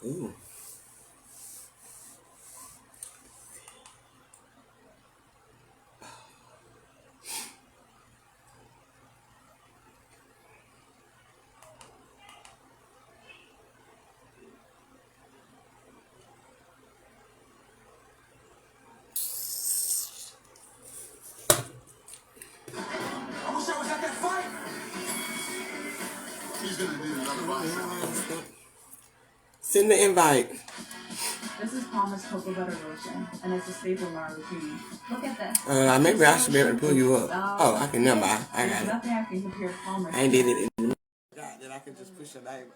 Ooh. I wish I was at that fight. He's gonna need another bicep. Send the invite. This is Palmer's Cocoa Butter Lotion, and it's a staple in our routine. Look at this. Maybe I should be able to pull you up. Oh, I can never. I got There's it. nothing I can compare Palmer's. I ain't did it in the God, that I can just push your name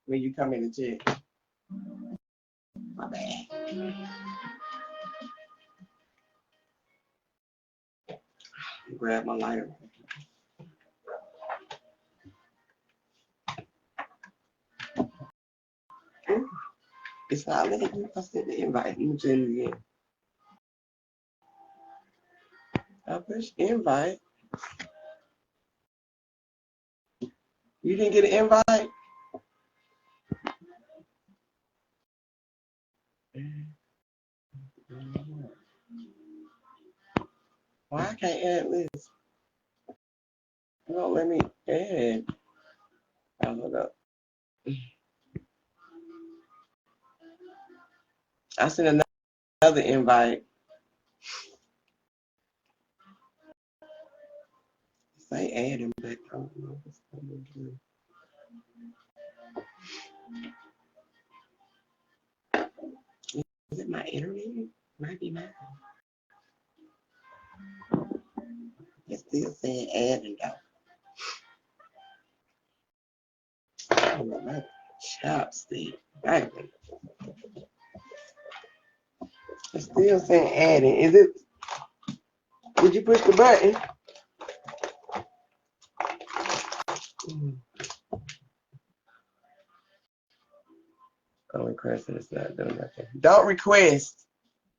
when you come in the check. My bad. Grab my lighter. Ooh, it's not letting me. I sent the invite. You send it again. I push invite. You didn't get an invite? Why I can't add this? You won't let me add. Oh, hold up. I sent another invite. Say add him back. I don't know what's going on. Is it my internet? Might be mine. It's still saying adding though. Oh, my chopstick. Baby. It's still saying adding. Is it? Did you push the button? Oh, requesting is not doing nothing. Don't request.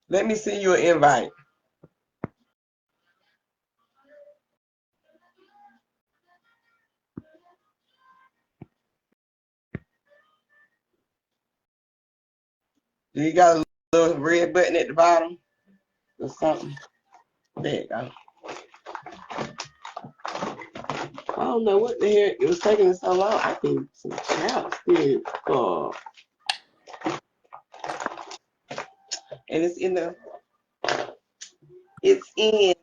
Let me send you an invite. Do you got a little red button at the bottom or something? There you go. I don't know what the heck. It was taking it so long. I think some chopstick. And it's in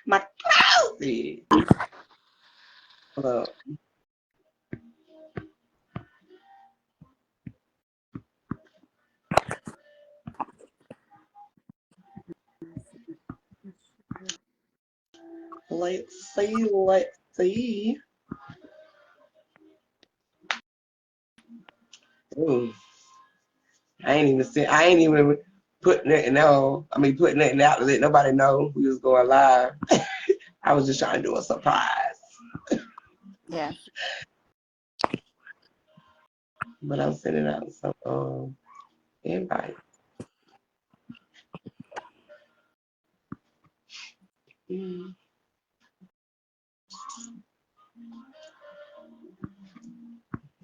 my closet. Hold up. Let's see. Ooh. I ain't even putting it out to let nobody know we was going live. I was just trying to do a surprise. Yeah. But I'm sending out some invite.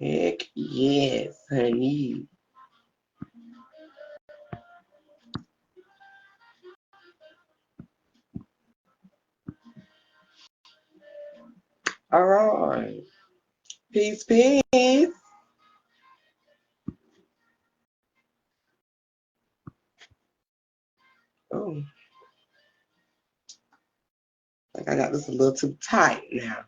Heck yes, honey. All right. Peace, peace. Oh, like I got this a little too tight now.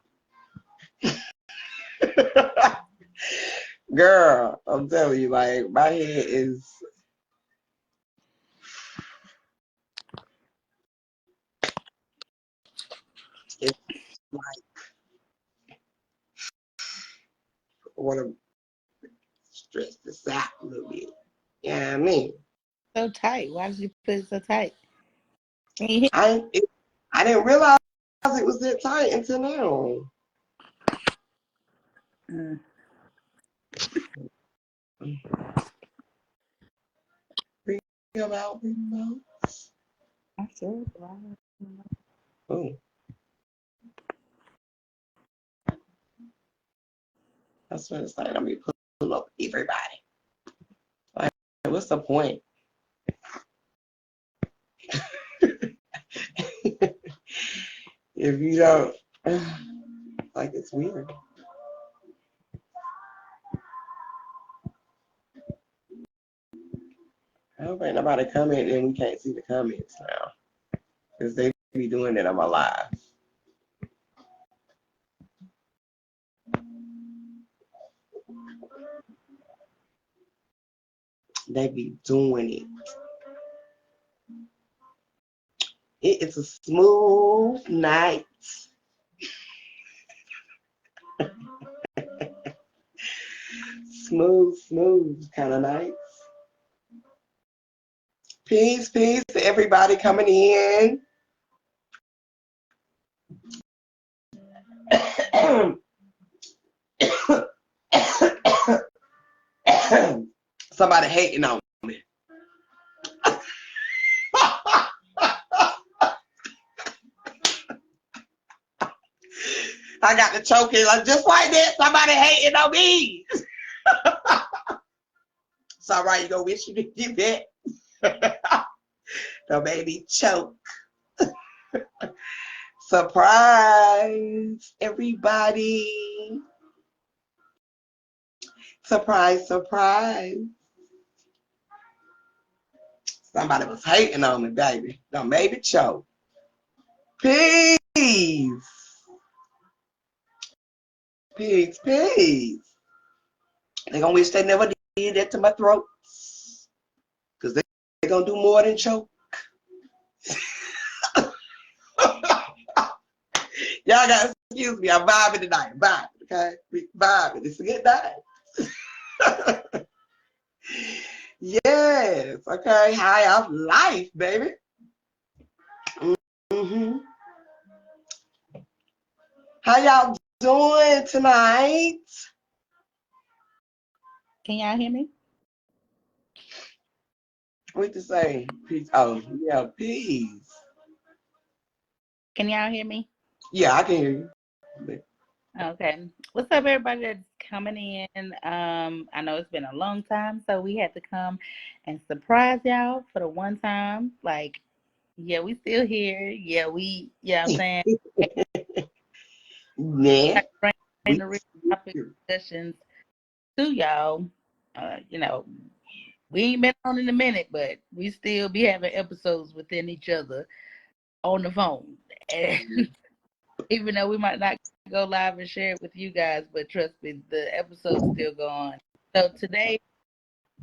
Girl, I'm telling you, like my head is. It's like I want to stretch this out a little bit. Yeah, you know I mean. So tight. Why did you put it so tight? I didn't realize it was that tight until now. Mm. Bring them out, bring them out. I said, Oh, that's what it's like. Let me pull up everybody. Like, what's the point? If you don't, like, it's weird. I hope ain't nobody comment and we can't see the comments now. Because they be doing it on my live. They be doing it. It is a smooth night. Smooth kind of night. Peace to everybody coming in. Somebody hating on me. I got the choking like just like that. Somebody hating on me. It's all right. You gonna wish you could get that. Don't make me choke. Surprise, everybody. Surprise. Somebody was hating on me, baby. Don't make me choke. Peace. Peace. They gonna wish they never did that to my throat. Because they gonna do more than choke. Y'all gotta excuse me. I'm vibing tonight. Vibing, okay? We vibing. It's a good night. Yes. Okay. High off life, baby. Mm-hmm. How y'all doing tonight? can y'all hear me? What to say? Peace. Oh, yeah, peace. Can y'all hear me? Yeah, I can hear you. Okay. What's up, everybody that's coming in? I know it's been a long time, so we had to come and surprise y'all for the one time. Like, yeah, we still here. Yeah, I'm saying, Nah. bring We the real topic discussions to y'all. You know, we ain't been on in a minute, but we still be having episodes within each other on the phone. And even though we might not go live and share it with you guys, but trust me, the episodes still go on. So today,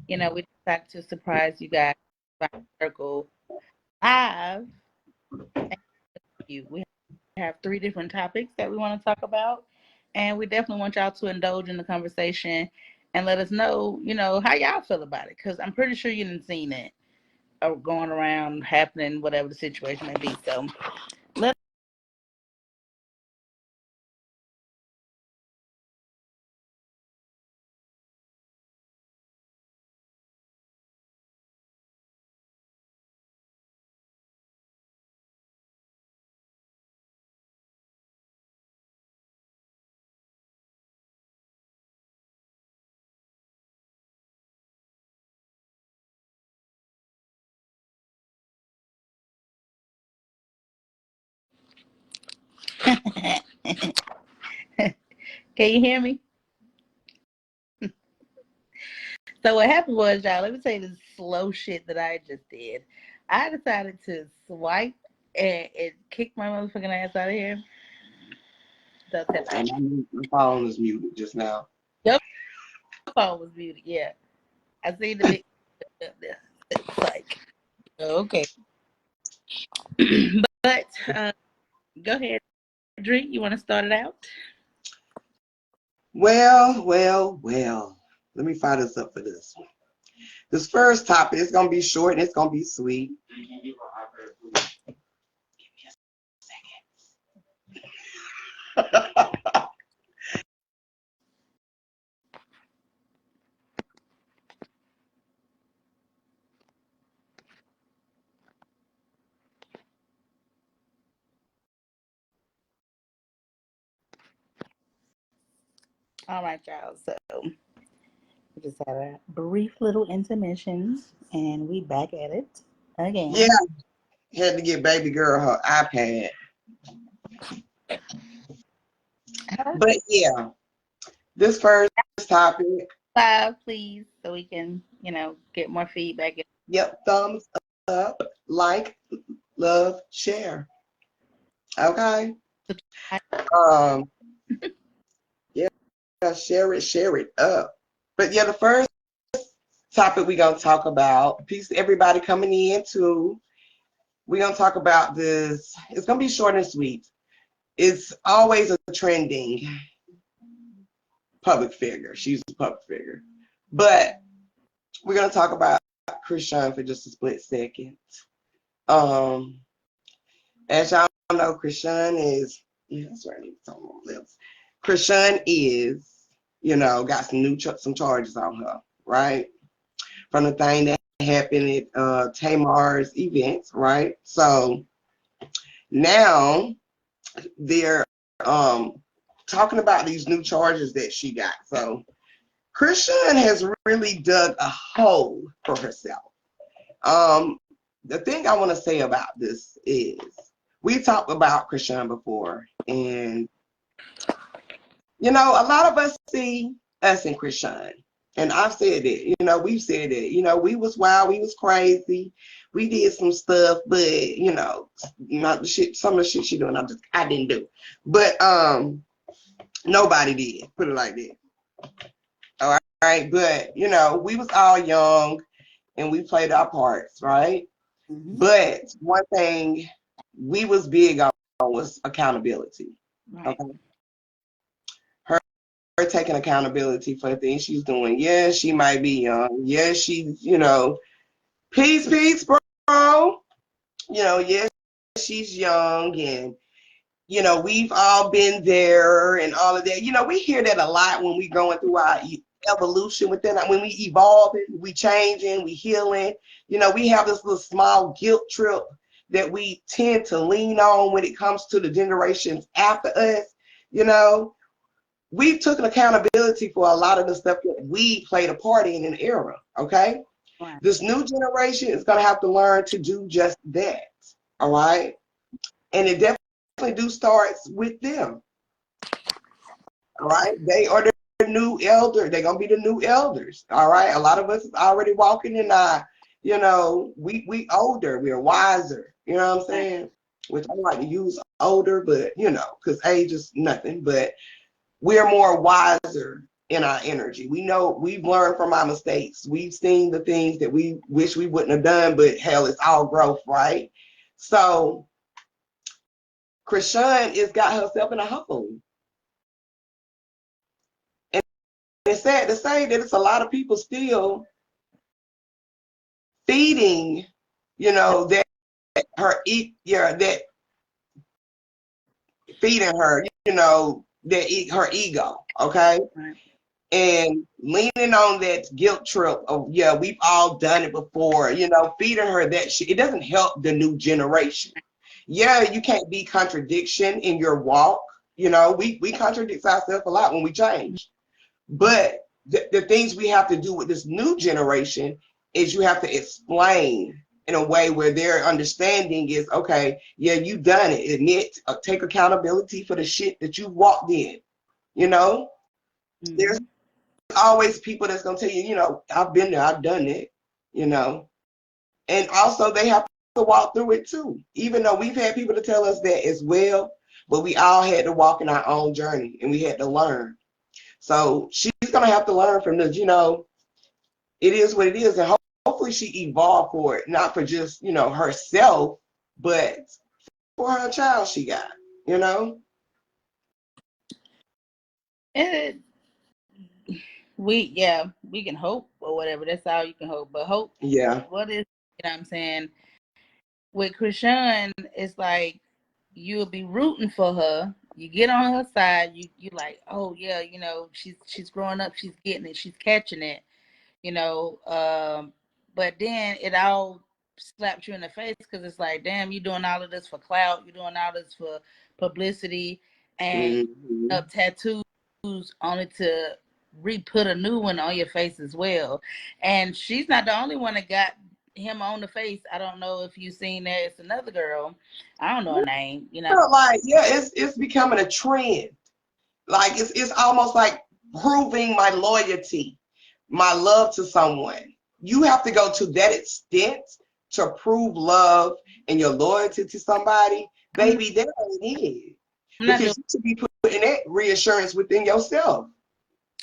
we decided to surprise you guys by Circle Live. And we have 3 different topics that we want to talk about, and we definitely want y'all to indulge in the conversation and let us know, how y'all feel about it, because I'm pretty sure you didn't seen it or going around happening, whatever the situation may be. So let can you hear me? So what happened was, y'all, let me tell you this slow shit that I just did. I decided to swipe and it kicked my motherfucking ass out of here. So tap tap. and my phone is muted just now. Your phone was muted, yeah. I see the big it's like okay. But go ahead, Dree. You want to start it out? Well. Let me fire this up for this one. This first topic is gonna be short and it's gonna be sweet. All right, y'all. So we just had a brief little intermission, and we back at it Yeah, again. had to get baby girl her iPad. But yeah, this first topic, Live, please, so we can, get more feedback. yep, thumbs up, like, love, share. Okay. Um, yeah, share it up. But yeah, the first topic we're gonna talk about, peace to everybody coming in too. We're gonna talk about this. It's gonna be short and sweet. It's always a trending public figure. She's a public figure. But we're gonna talk about Krishan for just a split second. Um, as y'all know, Krishan is, yeah, that's right, I need to on my lips. Krishan is, got some charges on her, right? From the thing that happened at Tamar's events, right? So now they're talking about these new charges that she got. So Krishan has really dug a hole for herself. The thing I want to say about this is we talked about Krishan before, and a lot of us see us in Krishan. And I've said it, we've said it, we was wild, we was crazy, we did some stuff, but not the shit, some of the shit she doing, I didn't do. But nobody did, put it like that. All right, but we was all young and we played our parts, right? Mm-hmm. But one thing we was big on was accountability. Right. Okay. Her taking accountability for the things she's doing. Yeah, she might be young. Yeah, she's, peace, bro. Yes, she's young and we've all been there and all of that. We hear that a lot when we going through our evolution when we evolving, we changing, we healing. We have this little small guilt trip that we tend to lean on when it comes to the generations after us. We've taken accountability for a lot of the stuff that we played a part in an era. Okay. Right. This new generation is going to have to learn to do just that. All right. And it definitely do starts with them. All right. They are the new elder. They're going to be the new elders. All right. A lot of us is already walking in our, we older, we're wiser. You know what I'm saying? Which I like to use older, but because age is nothing, but we're more wiser in our energy. We know we've learned from our mistakes. We've seen the things that we wish we wouldn't have done, but hell, it's all growth, right? So Krishan has got herself in a hole. And it's sad to say that it's a lot of people still feeding, that that feeding her, her ego, okay? Right. And leaning on that guilt trip of, yeah, we've all done it before, feeding her that shit, it doesn't help the new generation. Yeah, you can't be contradiction in your walk. We contradict ourselves a lot when we change. But the things we have to do with this new generation is you have to explain in a way where their understanding is, okay, yeah, you done it. Admit, take accountability for the shit that you walked in. There's Mm-hmm. always people that's gonna tell you, I've been there, I've done it, and also they have to walk through it too. Even though we've had people to tell us that as well, but we all had to walk in our own journey and we had to learn. So she's gonna have to learn from this. It is what it is, and hopefully she evolved for it, not for just herself, but for her child she got. You know. And we can hope or whatever. That's all you can hope. But hope, Yeah. what is, what I'm saying? With Krishan, it's like you'll be rooting for her. You get on her side. You like, oh yeah, she's growing up. She's getting it. She's catching it. You know. But then it all slaps you in the face because it's like, damn, you doing all of this for clout. You're doing all this for publicity and Mm-hmm. up tattoos only to re-put a new one on your face as well. And she's not the only one that got him on the face. I don't know if you've seen that. It's another girl. I don't know her name. You know, Like, yeah, it's becoming a trend. Like it's almost like proving my loyalty, my love to someone. You have to go to that extent to prove love and your loyalty to somebody, baby. That ain't it. I'm not doing Because you should be putting that reassurance within yourself.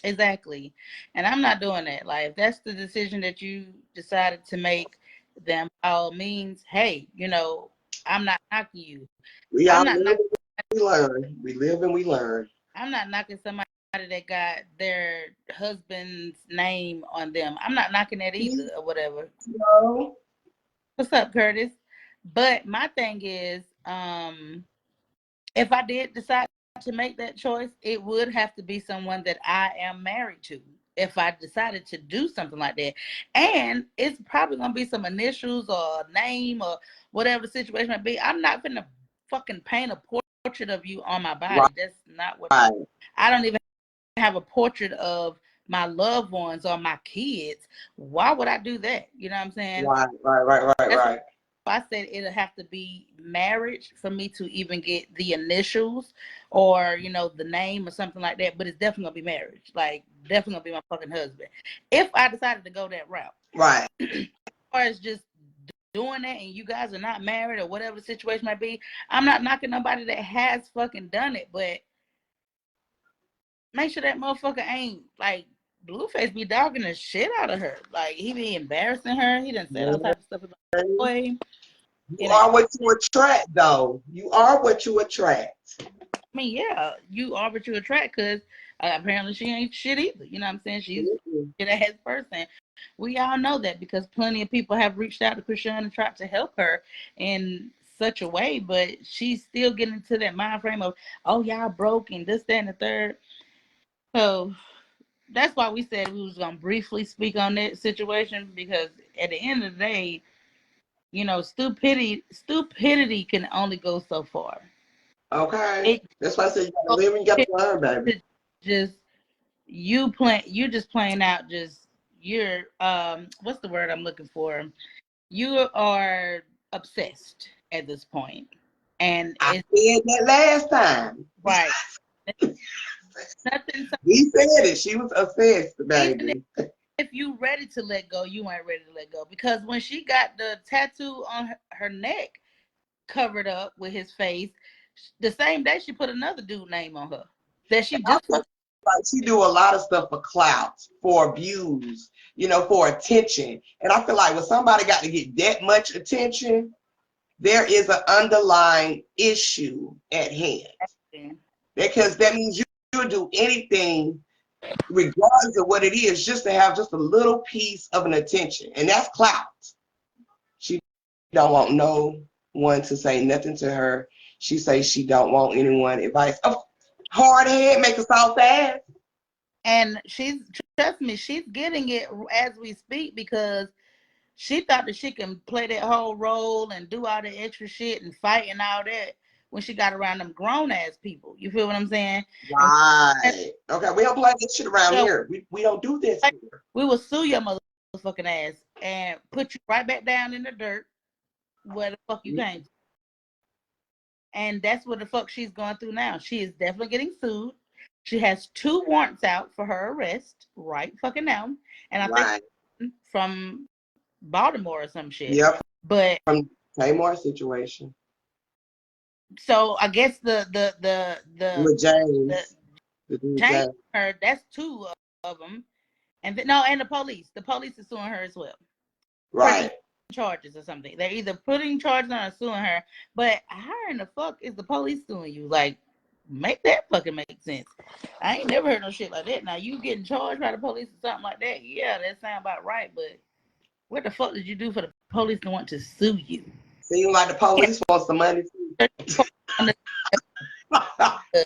exactly, and I'm not doing that. Like, if that's the decision that you decided to make, then by all means, hey, you know, I'm not knocking you. We I'm all not live knocking. and we learn. We live and we learn. I'm not knocking somebody that got their husband's name on them. I'm not knocking that either, or whatever. No. What's up, Curtis? But my thing is, if I did decide to make that choice, it would have to be someone that I am married to. If I decided to do something like that, and it's probably gonna be some initials or name or whatever the situation might be. I'm not gonna fucking paint a portrait of you on my body. That's not what Right. I don't even have a portrait of my loved ones or my kids. Why would I do that? You know what I'm saying? That's Right. I said it'll have to be marriage for me to even get the initials or, you know, the name or something like that. But it's definitely gonna be marriage. Like, definitely gonna be my fucking husband. If I decided to go that route. Right. Or it's just doing that and you guys are not married or whatever the situation might be. I'm not knocking nobody that has fucking done it, but make sure that motherfucker ain't like Blueface be dogging the shit out of her. Like, he be embarrassing her. He done said all type of stuff about the boy. You are what you attract, though. You are what you attract. I mean, yeah, you are what you attract because apparently she ain't shit either. You know what I'm saying? She's a shit ass person. We all know that because plenty of people have reached out to Christian and tried to help her in such a way, but she's still getting to that mind frame of, oh, y'all broke and this, that, and the third. So that's why we said we was gonna briefly speak on that situation because at the end of the day, you know, stupidity can only go so far. Okay. It That's why I said you gotta live and you gotta learn, baby. just you just playing out just you're what's the word I'm looking for? You are obsessed at this point. And I it's said that last time. right. Nothing so We said it. She was obsessed, even baby. if you ready to let go, you ain't ready to let go. Because when she got the tattoo on her neck covered up with his face, the same day she put another dude name on her that she just Like she do a lot of stuff for clout, for views, for attention. And I feel like when somebody got to get that much attention, there is an underlying issue at hand. Because that means you'll do anything, regardless of what it is, just to have just a little piece of an attention. And that's clout. She don't want no one to say nothing to her. She says she don't want anyone advice. Oh, hard head, make a soft ass. and trust me, she's getting it as we speak because she thought that she can play that whole role and do all the extra shit and fight and all that when she got around them grown ass people. You feel what I'm saying? Right. Okay, we don't play this shit around So here. We don't do this here. we will sue your motherfucking ass and put you right back down in the dirt where the fuck you came to. And that's what the fuck she's going through now. She is definitely getting sued. She has 2 warrants out for her arrest right fucking now. And I Right. think from Baltimore or some shit. Yep. But From Tamar situation. so I guess With James. the James her, that's 2 of them. And and the police. The police is suing her as well. Right. Charges or something. They're either putting charges on or suing her. But how in the fuck is the police suing you? Like, make that fucking make sense. I ain't never heard no shit like that. Now you getting charged by the police or something like that. Yeah, that sound about right, but what the fuck did you do for the police to want to sue you? Seems like the police wants the money too.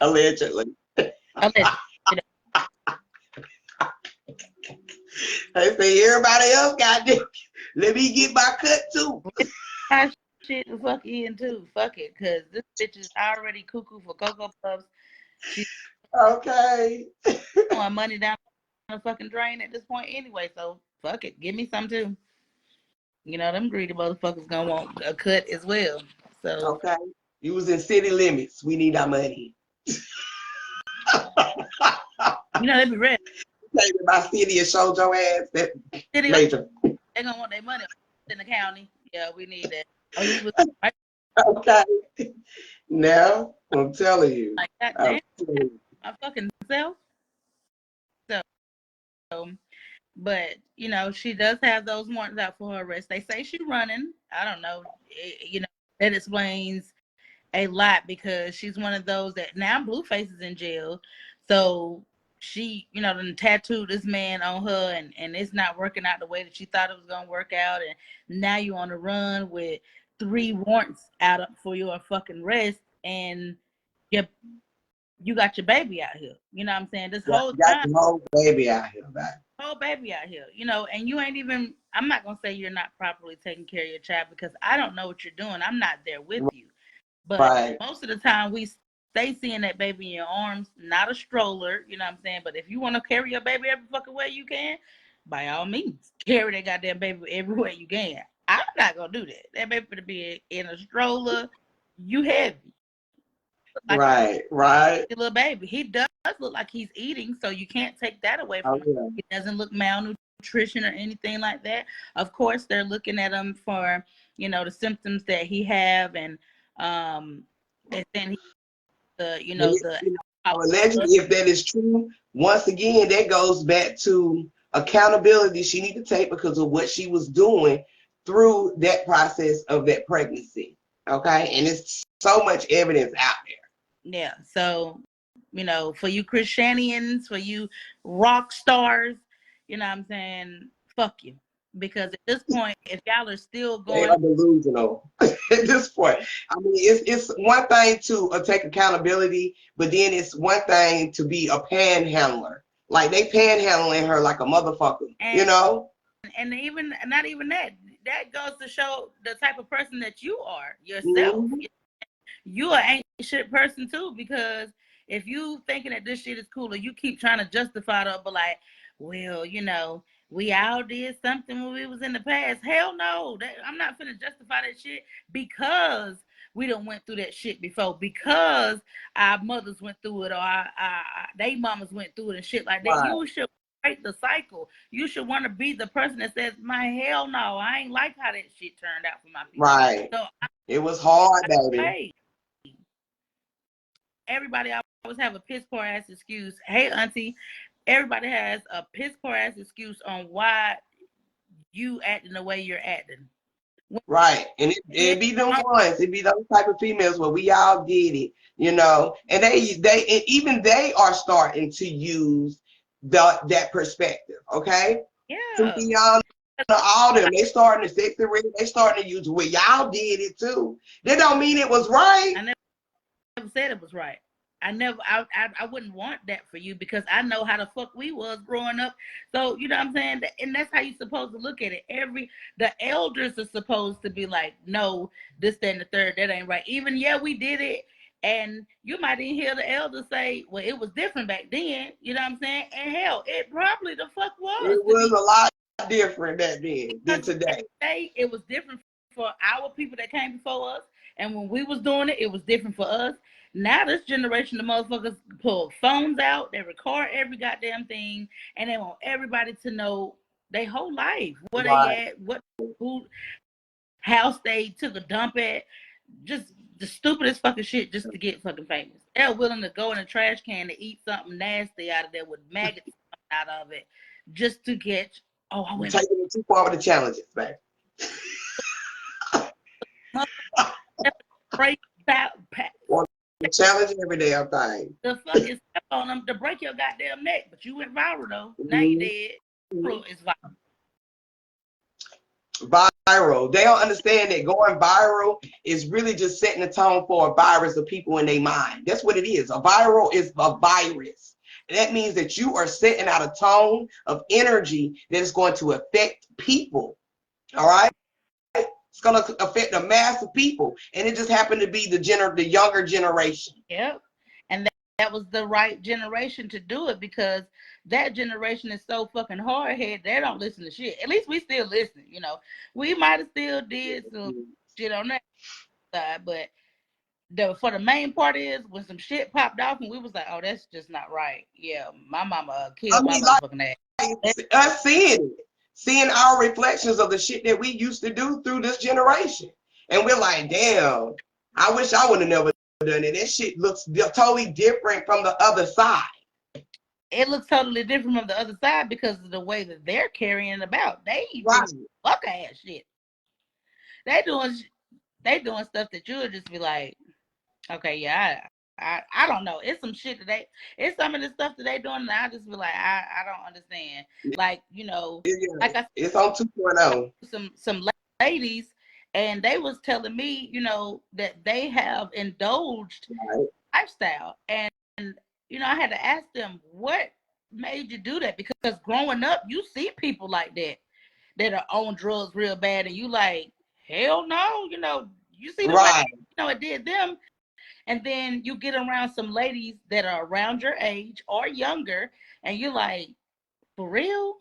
Allegedly. They say everybody else got this. Let me get my cut too. Shit the fuck in too. Fuck it, cause this bitch is already cuckoo for Cocoa Puffs. She's Okay. Want money down the fucking drain at this point anyway, so fuck it. Give me some too. You know, them greedy motherfuckers gonna want a cut as well. So, Okay. You was in city limits. We need our money. you know, they be ready. Came to my city and showed your ass that City, major. they gonna want their money in the county. Yeah, we need that. Oh, you was right, Okay. Now, I'm telling you. like that I'm damn telling you. my fucking self. So, but you know, she does have those warrants out for her arrest. They say she's running. I don't know. You know, that explains a lot because she's one of those that now Blueface is in jail. So she, you know, done tattooed this man on her and it's not working out the way that she thought it was gonna work out. And now you on the run with 3 warrants out for your fucking arrest and you you got your baby out here. You know what I'm saying? This whole You got time, the whole baby out here, baby. whole baby out here, you know, and you ain't even, I'm not gonna say you're not properly taking care of your child because I don't know what you're doing. I'm not there with you. But Right. most of the time we stay seeing that baby in your arms, not a stroller, you know what I'm saying? But if you want to carry your baby every fucking way you can, by all means, carry that goddamn baby everywhere you can. I'm not gonna do that. That baby gonna be in a stroller. You heavy. Like Right. a little baby. He does look like he's eating, so you can't take that away from Oh, him. yeah. He doesn't look malnutrition or anything like that. Of course, they're looking at him for, you know, the symptoms that he have and then you And know, the you know, allegedly, if that is true, once again, that goes back to accountability she need to take because of what she was doing through that process of that pregnancy. Okay, and it's so much evidence out there. yeah. So, you know, for you Christianians, for you rock stars, you know what I'm saying, fuck you. Because at this point, if y'all are still They going are delusional at this point. I mean, it's one thing to take accountability, but then it's one thing to be a panhandler. Like they panhandling her like a motherfucker, you and know? even not even that. That goes to show the type of person that you are yourself. Mm-hmm. You an ain't shit person too, because if you thinking that this shit is cool or you keep trying to justify it, but like, well, you know, we all did something when we was in the past. Hell no, I'm not finna justify that shit because we done went through that shit before, because our mothers went through it or they mamas went through it and shit like that. Right, You should break the cycle. You should want to be the person that says, my hell no, I ain't like how that shit turned out for my people. right. So It was hard, baby. hey, everybody always have a piss poor ass excuse. Hey, auntie, everybody has a piss poor ass excuse on why you acting the way you're acting. Right. And it be them ones. It be those type of females where we all did it, you know. And and even they are starting to use that perspective. Okay. Yeah. Suffiana, all them, they starting to sex and they starting to use, well, y'all did it too. That don't mean it was right. I never said it was right. I wouldn't want that for you because I know how the fuck we was growing up. So you know what I'm saying, and that's how you supposed to look at it. The elders are supposed to be like, no, this, that, and the third, that ain't right. Even we did it, and you might even hear the elders say, well, it was different back then. You know what I'm saying? And hell, it probably the fuck was. It was a lot different back then than today. It was different for our people that came before us, and when we was doing it, it was different for us. Now this generation of motherfuckers pull phones out, they record every goddamn thing, and they want everybody to know their whole life, where they Right. at, what who house they took a dump at, just the stupidest fucking shit just to get fucking famous. They're willing to go in a trash can to eat something nasty out of there with maggots out of it, just to get. Oh, I went. Taking it too far with the challenges, man. Break The challenge every damn thing. the fucking step on them to break your goddamn neck, but you went viral though. Mm-hmm. Now you dead. It's viral. They don't understand that going viral is really just setting the tone for a virus of people in their mind. That's what it is. A viral is a virus. And that means that you are setting out a tone of energy that is going to affect people. All right? It's going to affect a mass of people. And it just happened to be the younger generation. Yep. And was the right generation to do it, because that generation is so fucking hard headed. They don't listen to shit. At least we still listen. We might have still did some shit on that side, but for the main part is when some shit popped off and we was like, oh, that's just not right. Yeah, my mama killed my motherfucking ass. Us seeing our reflections of the shit that we used to do through this generation, and we're like, damn, I wish I would have never done it. That shit looks totally different from the other side. It looks totally different from the other side because of the way that they're carrying it about. They Right. fuck ass shit. They doing stuff that you'll just be like, okay, yeah, I don't know. It's some shit that it's some of the stuff that they doing, and I just be like, I don't understand. Like, like I said, it's on 2.0. Some ladies, and they was telling me, that they have indulged lifestyle, and I had to ask them, what made you do that? Because growing up, you see people like that are on drugs real bad, and you like, hell no, you see the way, it did them. And then you get around some ladies that are around your age or younger, and you're like, for real?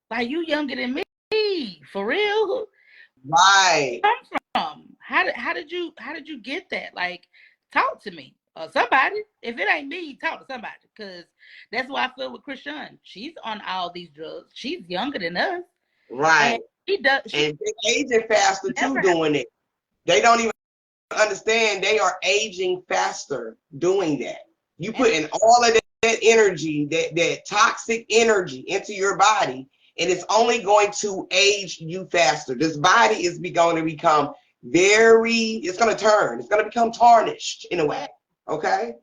Like, you younger than me, for real? Right. Where come from? How did you get that? Like, talk to me or somebody. If it ain't me, talk to somebody, because that's why I feel with Christian. She's on all these drugs. She's younger than us. Right. And she does. And they're aging faster too doing it. They don't even understand they are aging faster doing that. You put in all of that energy, that toxic energy into your body, and it's only going to age you faster. This body is going to become it's going to turn. It's going to become tarnished in a way. Okay?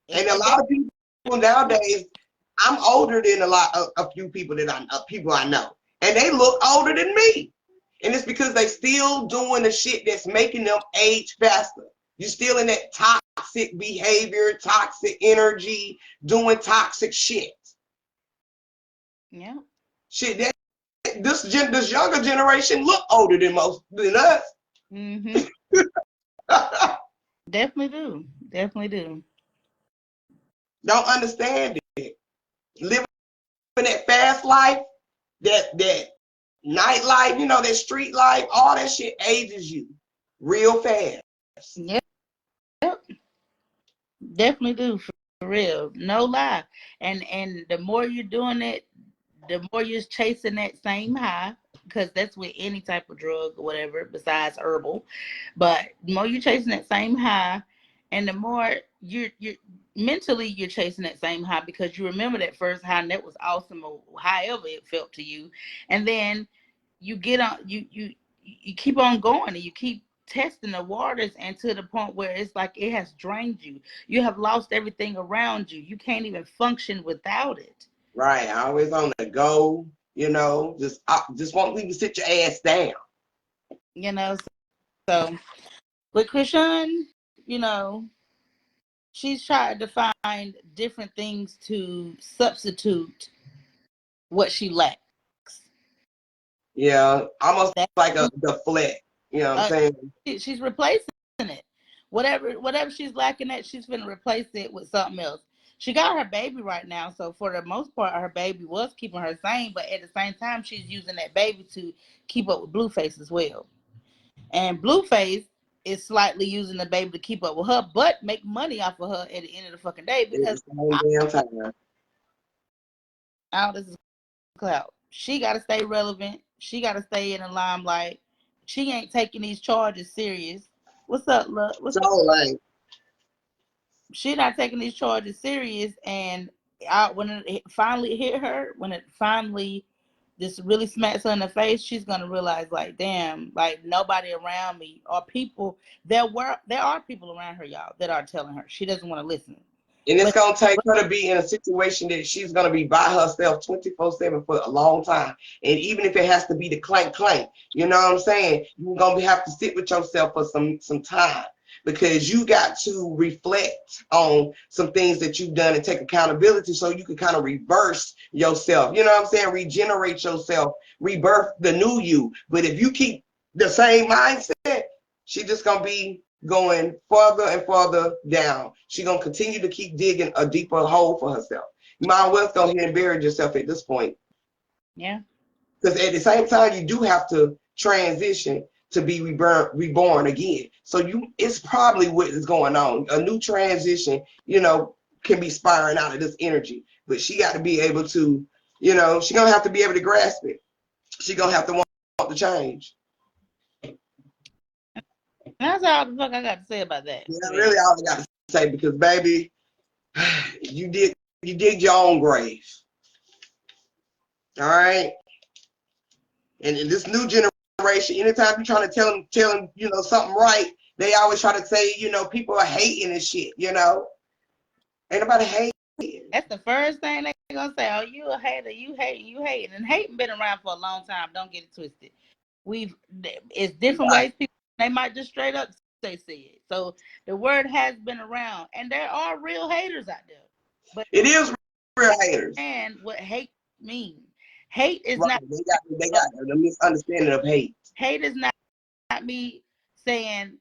And a lot of people nowadays, I'm older than a few people I know, and they look older than me. And it's because they still doing the shit that's making them age faster. You're still in that toxic behavior, toxic energy, doing toxic shit. Yeah. Shit that this younger generation look older than us. Mm-hmm. Definitely do. Don't understand it. Living that fast life, that nightlife, that street life, all that shit ages you real fast. Yep. Definitely do, for real. No lie. And the more you're doing it, the more you're chasing that same high, because that's with any type of drug or whatever besides herbal. But the more you're chasing that same high, and the more you're mentally you're chasing that same high, because you remember that first high and that was awesome, or however it felt to you. And then you get on you keep on going, and you keep testing the waters, and to the point where it's like it has drained you. You have lost everything around you. You can't even function without it. Right, always on the go, just won't leave you sit your ass down. So with Krishan, she's tried to find different things to substitute what she lacks. Yeah, almost like a deflect. You know what I'm saying? She's replacing it. Whatever she's lacking at, she's gonna replace it with something else. She got her baby right now, so for the most part, her baby was keeping her sane, but at the same time, she's using that baby to keep up with Blueface as well. And Blueface is slightly using the baby to keep up with her, but make money off of her at the end of the fucking day, because all this is clout. She got to stay relevant. She got to stay in the limelight. She ain't taking these charges serious. What's up, love? What's up? Like, She not taking these charges serious, and when it finally hit her, when it finally just really smacks her in the face, she's gonna realize, like, damn, like, nobody around me, or people, there are people around her, y'all, that are telling her. She doesn't want to listen. And it's going to take her to be in a situation that she's going to be by herself 24/7 for a long time. And even if it has to be the clank, you know what I'm saying? You're going to have to sit with yourself for some time, because you got to reflect on some things that you've done and take accountability, so you can kind of reverse yourself. You know what I'm saying? Regenerate yourself, rebirth the new you. But if you keep the same mindset, she's just going to be going further and further down. She's going to continue to keep digging a deeper hole for herself. You might as well go ahead and bury yourself at this point. Yeah. Because at the same time, you do have to transition to be reborn again. So it's probably what is going on. A new transition, can be spiraling out of this energy. But she got to be able to, she's going to have to be able to grasp it. She's going to have to want the change. That's all the fuck I got to say about that. Yeah, really all I got to say, because baby, you dig your own grave. All right? And in this new generation, anytime you're trying to tell them, something right, they always try to say, people are hating and shit, Ain't nobody hating. That's the first thing they're going to say. Oh, you a hater, you hating. And hating been around for a long time. Don't get it twisted. It's different ways people, they might just straight up say it. So the word has been around, and there are real haters out there. But it is real haters. And what hate means. Hate is right. not. They got the misunderstanding of hate. Hate is not me saying,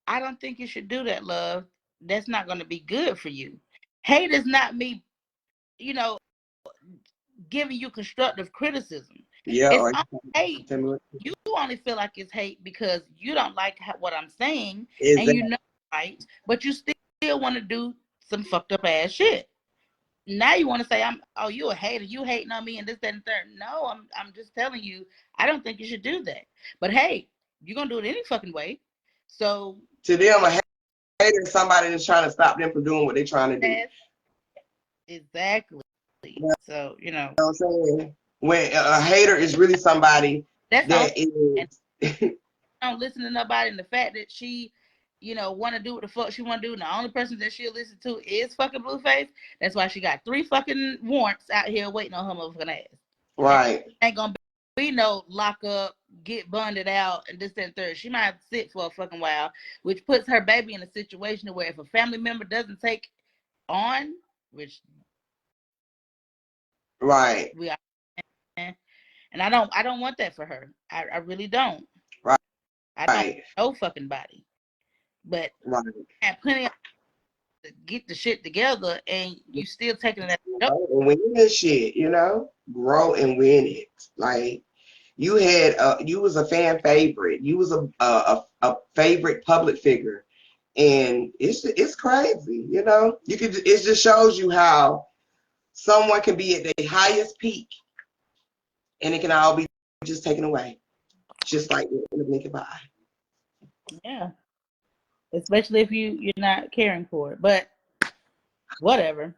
I don't think you should do that, love. That's not going to be good for you. Hate is not me, giving you constructive criticism. Yeah. It's hate. You only feel like it's hate because you don't like what I'm saying, and you know right, but you still want to do some fucked up ass shit. Now you want to say, you a hater, you hating on me and this, that, and third. No, I'm just telling you, I don't think you should do that. But hey, you're gonna do it any fucking way. So to them, a hater is somebody that's trying to stop them from doing what they're trying to do. Exactly. Yeah. So you know what I'm saying? When a hater is really somebody that is don't listen to nobody, and the fact that she want to do what the fuck she want to do, and the only person that she'll listen to is fucking Blueface. That's why she got 3 fucking warrants out here waiting on her motherfucking ass. Right. And ain't gonna be no lock up, get bonded out, and this, that, and third. She might have to sit for a fucking while, which puts her baby in a situation where if a family member doesn't take on, which right, we are, and I don't want that for her. I really don't. Right. I don't know fucking body. But right. I have plenty of to get the shit together, and you still taking that and win this shit, grow and win it. Like you was a fan favorite. You was a favorite public figure, and it's crazy. It just shows you how someone can be at their highest peak, and it can all be just taken away, just like in the blink of an eye. Yeah. Especially if you're not caring for it, but whatever.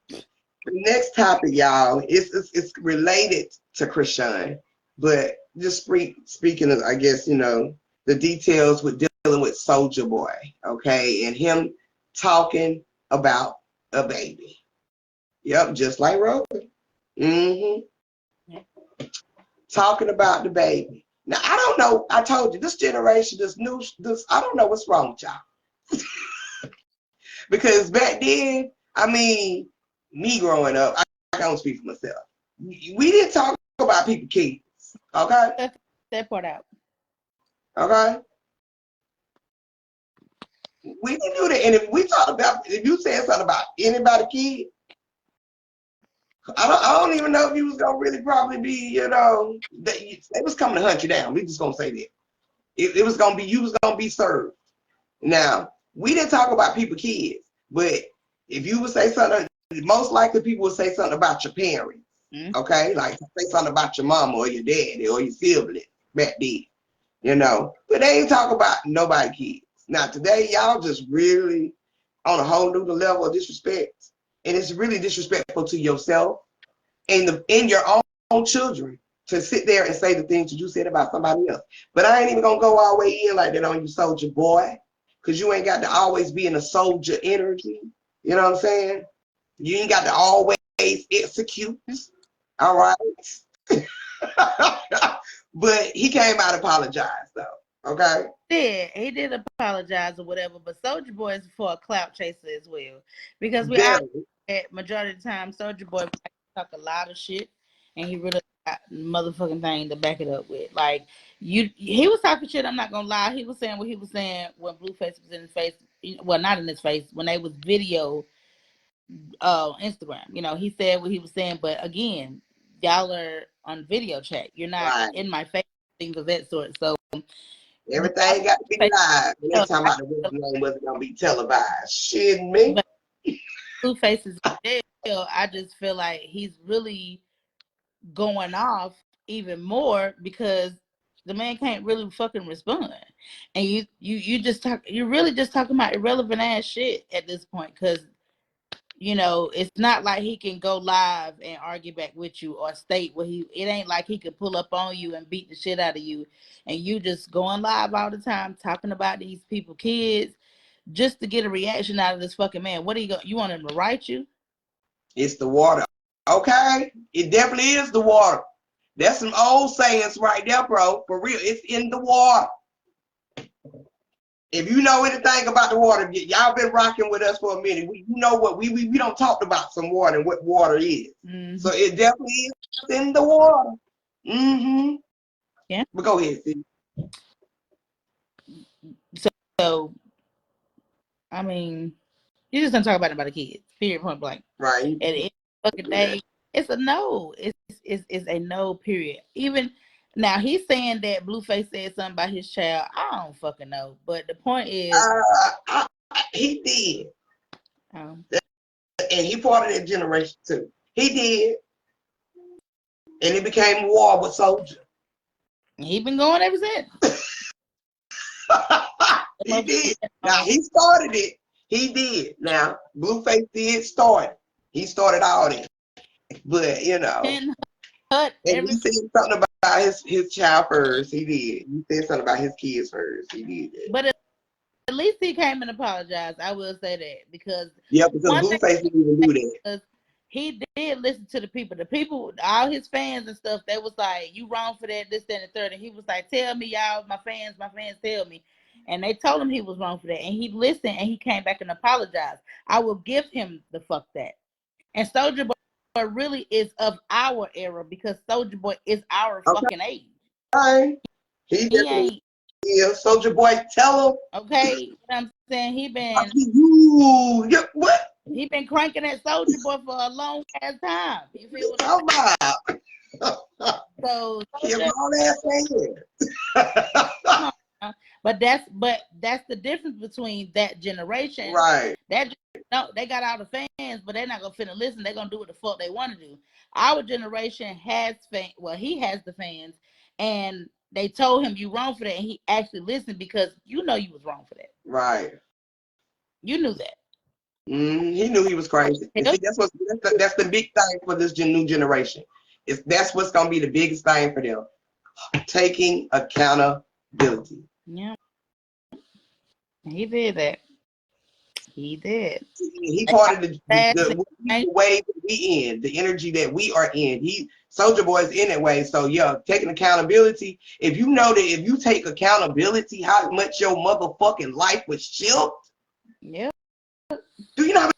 The next topic, y'all, it's related to Krishan, but just speaking of, I guess, the details with dealing with Soulja Boy, okay, and him talking about a baby. Yep, just like Rogan. Yeah. Talking about the baby. Now, I don't know. I told you, this generation, I don't know what's wrong with y'all. Because back then, me growing up, I don't speak for myself. We didn't talk about people's kids, okay? That part out. Okay? We didn't do that. And if you said something about anybody's kid, I don't even know if you was gonna really probably be, they was coming to hunt you down. We just gonna say that. It was gonna be, you was gonna be served. Now, we didn't talk about people's kids, but if you would say something, most likely people would say something about your parents, okay? Like say something about your mama or your daddy or your sibling back then, But they ain't talk about nobody's kids. Now today, y'all just really on a whole new level of disrespect. And it's really disrespectful to yourself and your own children to sit there and say the things that you said about somebody else. But I ain't even gonna go all the way in like that on you, Soulja Boy, because you ain't got to always be in a soldier energy. You know what I'm saying? You ain't got to always execute. All right. But he came out and apologized though. Okay. He did apologize or whatever, but Soulja Boy is for a clout chaser as well. Because we majority of the time, Soulja Boy talk a lot of shit, and he really motherfucking thing to back it up with. Like he was talking shit. I'm not gonna lie. He was saying what he was saying when Blueface was in his face. Well, not in his face. When they was video Instagram. He said what he was saying. But again, y'all are on video chat. You're not Right. in my face. Things of that sort. So Everything got to be live. And they talking about the original wasn't gonna be televised. Shitting me. But Blueface is jail. I just feel like he's really going off even more because the man can't really fucking respond, and you're really just talking about irrelevant ass shit at this point because it's not like he can go live and argue back with you or state what it ain't like he could pull up on you and beat the shit out of you, and you just going live all the time talking about these people kids just to get a reaction out of this fucking man. What are you want him to write you? It's the water. Okay? It definitely is the water. That's some old sayings right there, bro. For real. It's in the water. If you know anything about the water, y'all been rocking with us for a minute. You know what we don't talk about some water and what water is. Mm-hmm. So it definitely is in the water. Mm-hmm. Yeah. But go ahead, see. So I mean, you just don't talk about the kids. Period. Point blank. Right. At the end of the fucking day, it's a no. It's a no. Period. Even now, he's saying that Blueface said something about his child. I don't fucking know. But the point is, he did, and he part of that generation too. He did, and it became war with Soulja. he been going ever since. He did. Now he started it. He did. Now Blueface did start. He started all this, but and he said something about his child first. He did. He said something about his kids first. He did that. But at least he came and apologized. I will say that because Blueface didn't even do that. He did listen to the people, all his fans and stuff. They was like, "You wrong for that, this, that, and the third." And he was like, "Tell me, y'all, my fans tell me." And they told him he was wrong for that, and he listened and he came back and apologized. I will give him the fuck that. And Soulja Boy really is of our era because Soulja Boy is our fucking age. Right. He ain't. Yeah, Soulja Boy, tell him. Okay, you know what I'm saying? He been. What? He been cranking that Soulja Boy for a long ass time. You feel what I'm talking about? So But that's the difference between that generation. Right. They got all the fans, but they're not gonna finna listen. They're gonna do what the fuck they want to do. Our generation has fans. Well, he has the fans, and they told him you wrong for that, and he actually listened because you was wrong for that. Right. You knew that. He knew he was crazy. And see, that's the big thing for this new generation. That's what's gonna be the biggest thing for them. Taking accountability. Yeah. He did that. He did. He part of the wave that we in, the energy that we are in. Soulja Boy is in that way. So yeah, taking accountability. If you know that if you take accountability, how much your motherfucking life was shift. Yeah. Do you know how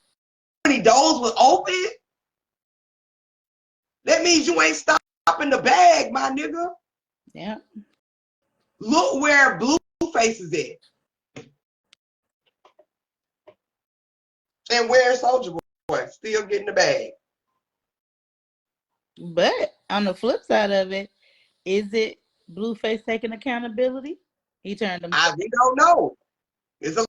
many doors was open? That means you ain't stopping the bag, my nigga. Yeah. Look where Blueface is at. And where's Soulja Boy? Still getting the bag. But on the flip side of it, is it Blueface taking accountability? He turned him. We don't know. There's a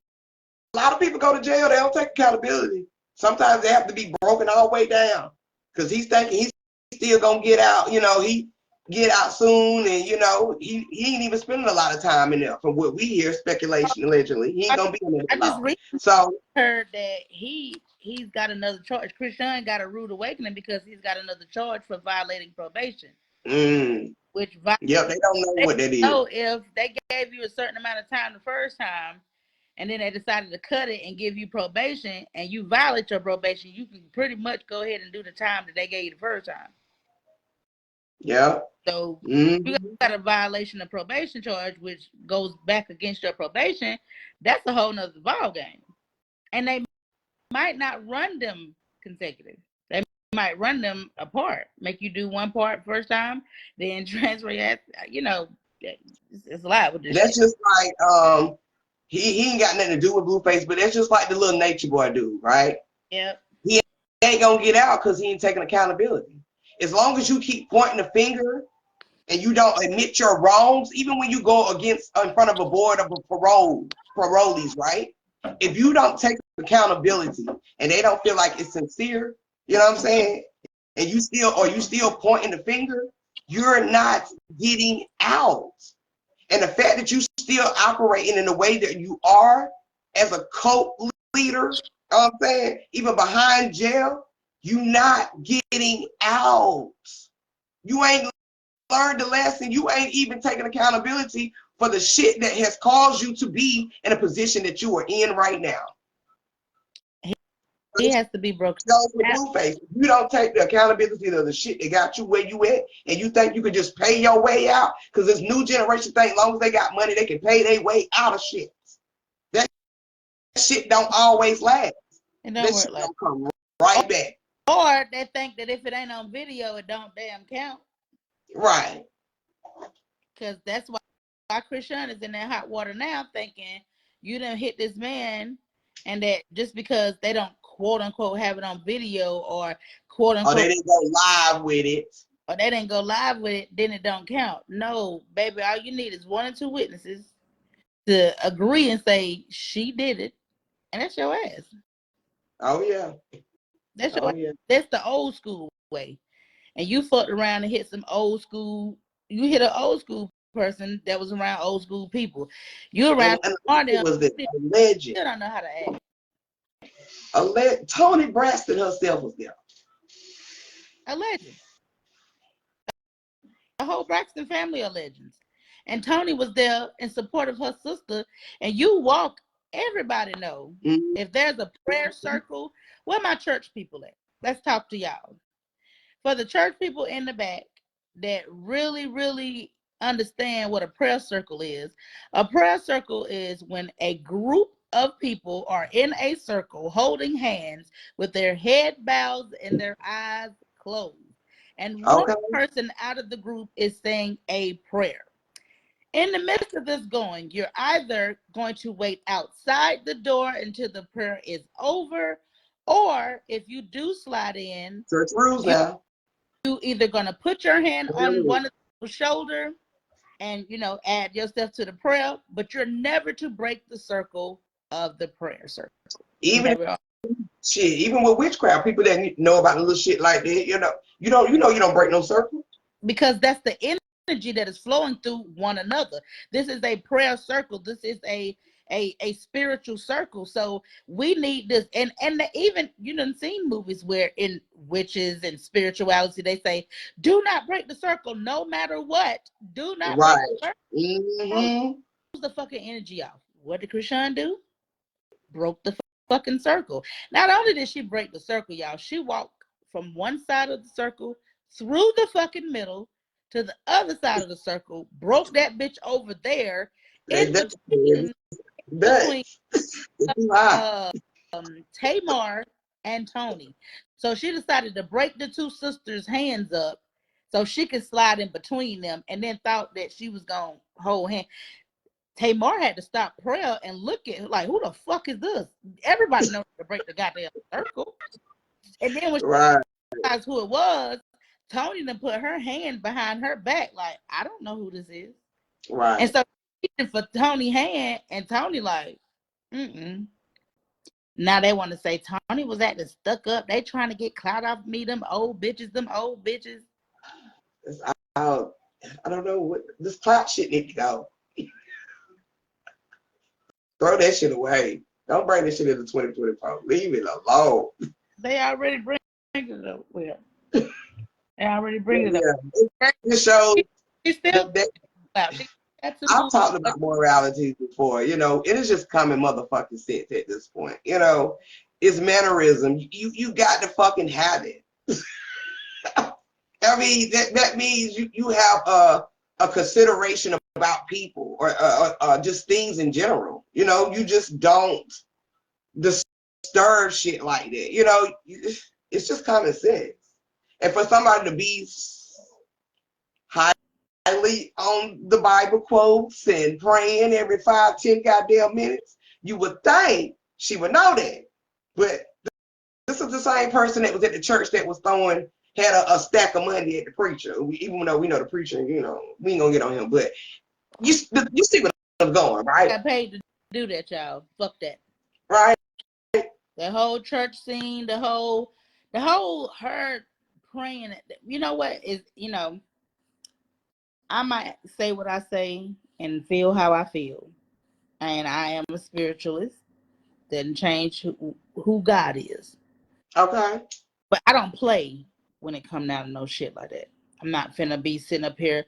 lot of people go to jail. They don't take accountability. Sometimes they have to be broken all the way down because he's thinking he's still gonna get out. He get out soon, and he ain't even spending a lot of time in there. From what we hear, speculation allegedly, he ain't gonna be in there. I just heard that he's got another charge. Chris Sean got a rude awakening because he's got another charge for violating probation. Which they don't know what that is. So if they gave you a certain amount of time the first time, and then they decided to cut it and give you probation, and you violate your probation, you can pretty much go ahead and do the time that they gave you the first time. Yeah. So you got a violation of probation charge, which goes back against your probation. That's a whole nother ball game. And they might not run them consecutive. They might run them apart, make you do one part first time, then transfer your ass. You know, it's a lot with this That's shit. just like he ain't got nothing to do with Blueface, but that's just like the little Nature Boy dude, right? Yep. He ain't gonna get out because he ain't taking accountability. As long as you keep pointing the finger and you don't admit your wrongs, even when you go against in front of a board of parolees, right? If you don't take accountability and they don't feel like it's sincere, you know what I'm saying? And you still pointing the finger, you're not getting out. And the fact that you still operating in the way that you are as a cult leader, you know what I'm saying, even behind jail, you not getting out. You ain't learned the lesson. You ain't even taking accountability for the shit that has caused you to be in a position that you are in right now. He has to be broken. Goes with Blueface. You don't take the accountability of the shit that got you where you at, and you think you can just pay your way out, because this new generation think as long as they got money, they can pay their way out of shit. That shit don't always last. It That don't work shit like don't come right back. Or they think that if it ain't on video, it don't damn count. Right. Because that's why Christian is in that hot water now, thinking you done hit this man, and that just because they don't quote unquote have it on video or quote unquote, or they didn't go live with it, or they didn't go live with it, then it don't count. No, baby, all you need is 1 or 2 witnesses to agree and say she did it, and that's your ass. Oh yeah. That's your Oh ass. yeah. That's the old school way. And you fucked around and hit some old school. You hit an old school person that was around old school people. You around And Martin, was the you don't know how to act. Tony Braxton herself was there. A legend. The whole Braxton family are legends. And Tony was there in support of her sister. And you walk, everybody know. Mm-hmm. If there's a prayer circle, where my church people at? Let's talk to y'all. For the church people in the back that really, really understand what a prayer circle is, a prayer circle is when a group of people are in a circle holding hands with their head bowed and their eyes closed. And one person out of the group is saying a prayer. In the midst of this going, you're either going to wait outside the door until the prayer is over, or if you do slide in, church rules now. You either gonna put your hand on one of the shoulder and add yourself to the prayer, but you're never to break the circle of the prayer circle. Even with witchcraft, people that know about a little shit like that, you don't break no circle. Because that's the energy that is flowing through one another. This is a prayer circle. This is a spiritual circle. So we need this. And even you done seen movies where in witches and spirituality they say, do not break the circle no matter what. Do not break the circle. Mm-hmm. Close the fucking energy off. What did Krishan do? Broke the fucking circle. Not only did she break the circle, y'all, she walked from one side of the circle through the fucking middle to the other side of the circle, broke that bitch over there in between Tamar and Tony. So she decided to break the two sisters' hands up so she could slide in between them, and then thought that she was going to hold hand. Tamar had to stop prayer and look at her like, who the fuck is this? Everybody knows to break the goddamn circle. And then when she realized who it was, Tony done put her hand behind her back like, I don't know who this is. Right. And so for Tony's hand, and Tony like, mm-mm. Now they want to say Tony was acting stuck up. They trying to get clout off me, them old bitches. I don't know what this clout shit need to go. Throw that shit away. Don't bring this shit into 2024. Leave it alone. They already bring it up. Well, they already bring it up. This shows. She still. I've talked about morality before. It is just common motherfucking sense at this point. It's mannerism. You got to fucking have it. I mean, that means you have a consideration about people or just things in general. You just don't disturb shit like that. It's just common sense. And for somebody to be highly on the Bible quotes and praying every 5, 10 goddamn minutes, you would think she would know that. But this is the same person that was at the church that was had a stack of money at the preacher. Even though we know the preacher, we ain't gonna get on him. But you see what I'm going, right? I got paid to do that, y'all. Fuck that. Right? The whole church scene, the whole her praying. You know what is, I might say what I say and feel how I feel, and I am a spiritualist. Doesn't change who God is. Okay. But I don't play when it come down to no shit like that. I'm not finna be sitting up here,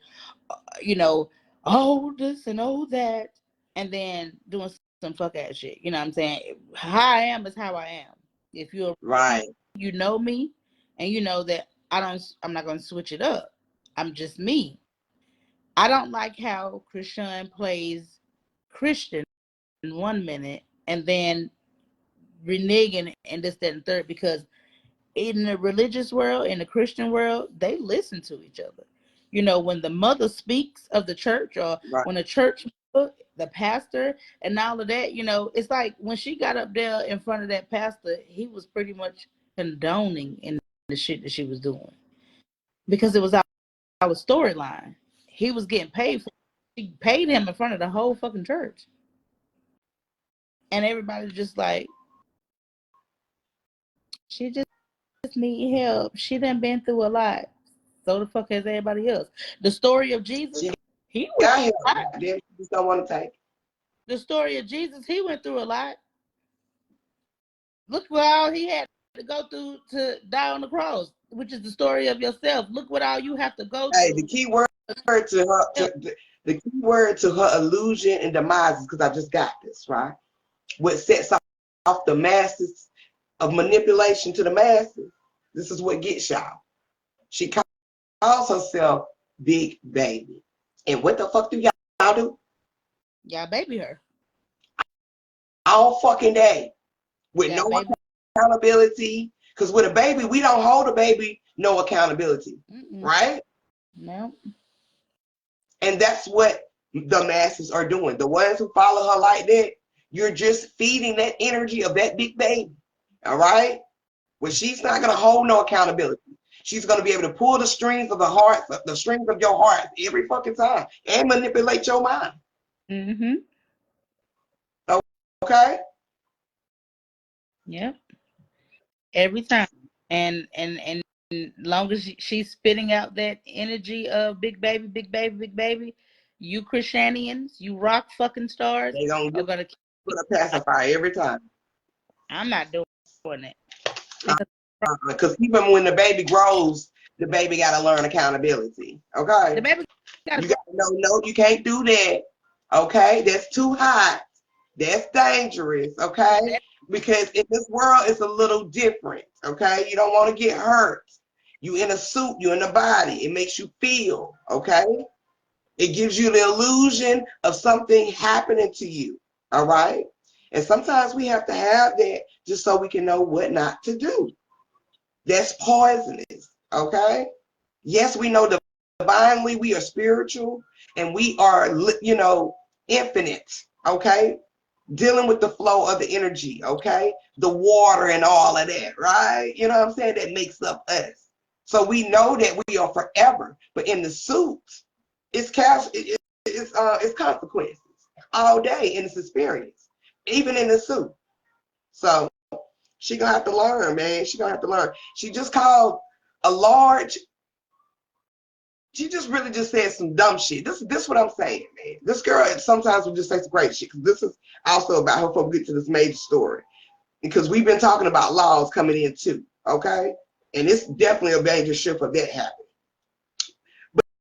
oh this and oh that, and then doing some fuck ass shit. You know what I'm saying? How I am is how I am. If you're Right. you know me, and you know that I'm not gonna switch it up. I'm just me. I don't like how Christian plays Christian in 1 minute and then reneging and this, that, and third, because in the religious world, in the Christian world, they listen to each other. When the mother speaks of the church, or Right. when the church, the pastor, and all of that, it's like when she got up there in front of that pastor, he was pretty much condoning in the shit that she was doing, because it was our storyline. He was getting paid for it. She paid him in front of the whole fucking church. And everybody's just like, she just need help. She done been through a lot. So the fuck has everybody else. The story of Jesus, She he went got through him. a lot. She just don't want to take. The story of Jesus, he went through a lot. Look what all he had to go through to die on the cross, which is the story of yourself. Look what all you have to go Hey, the through. key word to her, the key word to her illusion and demise is, because I just got this, right? What sets off the masses of manipulation to the masses, this is what gets y'all. She calls herself Big Baby. And what the fuck do y'all do? Y'all baby her. All fucking day. With Y'all no baby. accountability. Because with a baby, we don't hold a baby no accountability. Mm-mm. Right? No. And that's what the masses are doing. The ones who follow her like that, you're just feeding that energy of that big baby. All right? Well, she's not going to hold no accountability. She's going to be able to pull the strings of the strings of your heart every fucking time and manipulate your mind. Mm-hmm. Okay? Yep. Every time. And long as she's spitting out that energy of big baby, big baby, big baby, you Christianians, you rock fucking stars They're going are to gonna put a pacifier every time. I'm not doing it. Because Because even when the baby grows, the baby got to learn accountability. Okay? the baby gotta You grow. got to know, no, you can't do that. Okay? That's too hot. That's dangerous. Okay? Because in this world, it's a little different. Okay? You don't want to get hurt. You in a suit, you in a body. It makes you feel. Okay? It gives you the illusion of something happening to you. All right? And sometimes we have to have that just so we can know what not to do. That's poisonous. Okay? Yes, we know divinely we are spiritual and we are, infinite. Okay? Dealing with the flow of the energy. Okay? The water and all of that, right? You know what I'm saying? That makes up us. So we know that we are forever. But in the suit, it's consequences all day in this experience, even in the suit. So she gonna have to learn, man. She gonna have to learn. She just called a large. She just really just said some dumb shit. This what I'm saying, man. This girl sometimes will just say some crazy shit. Because this is also about her before we get to this major story. Because we've been talking about laws coming in too, okay? And it's definitely a major shift of that happening.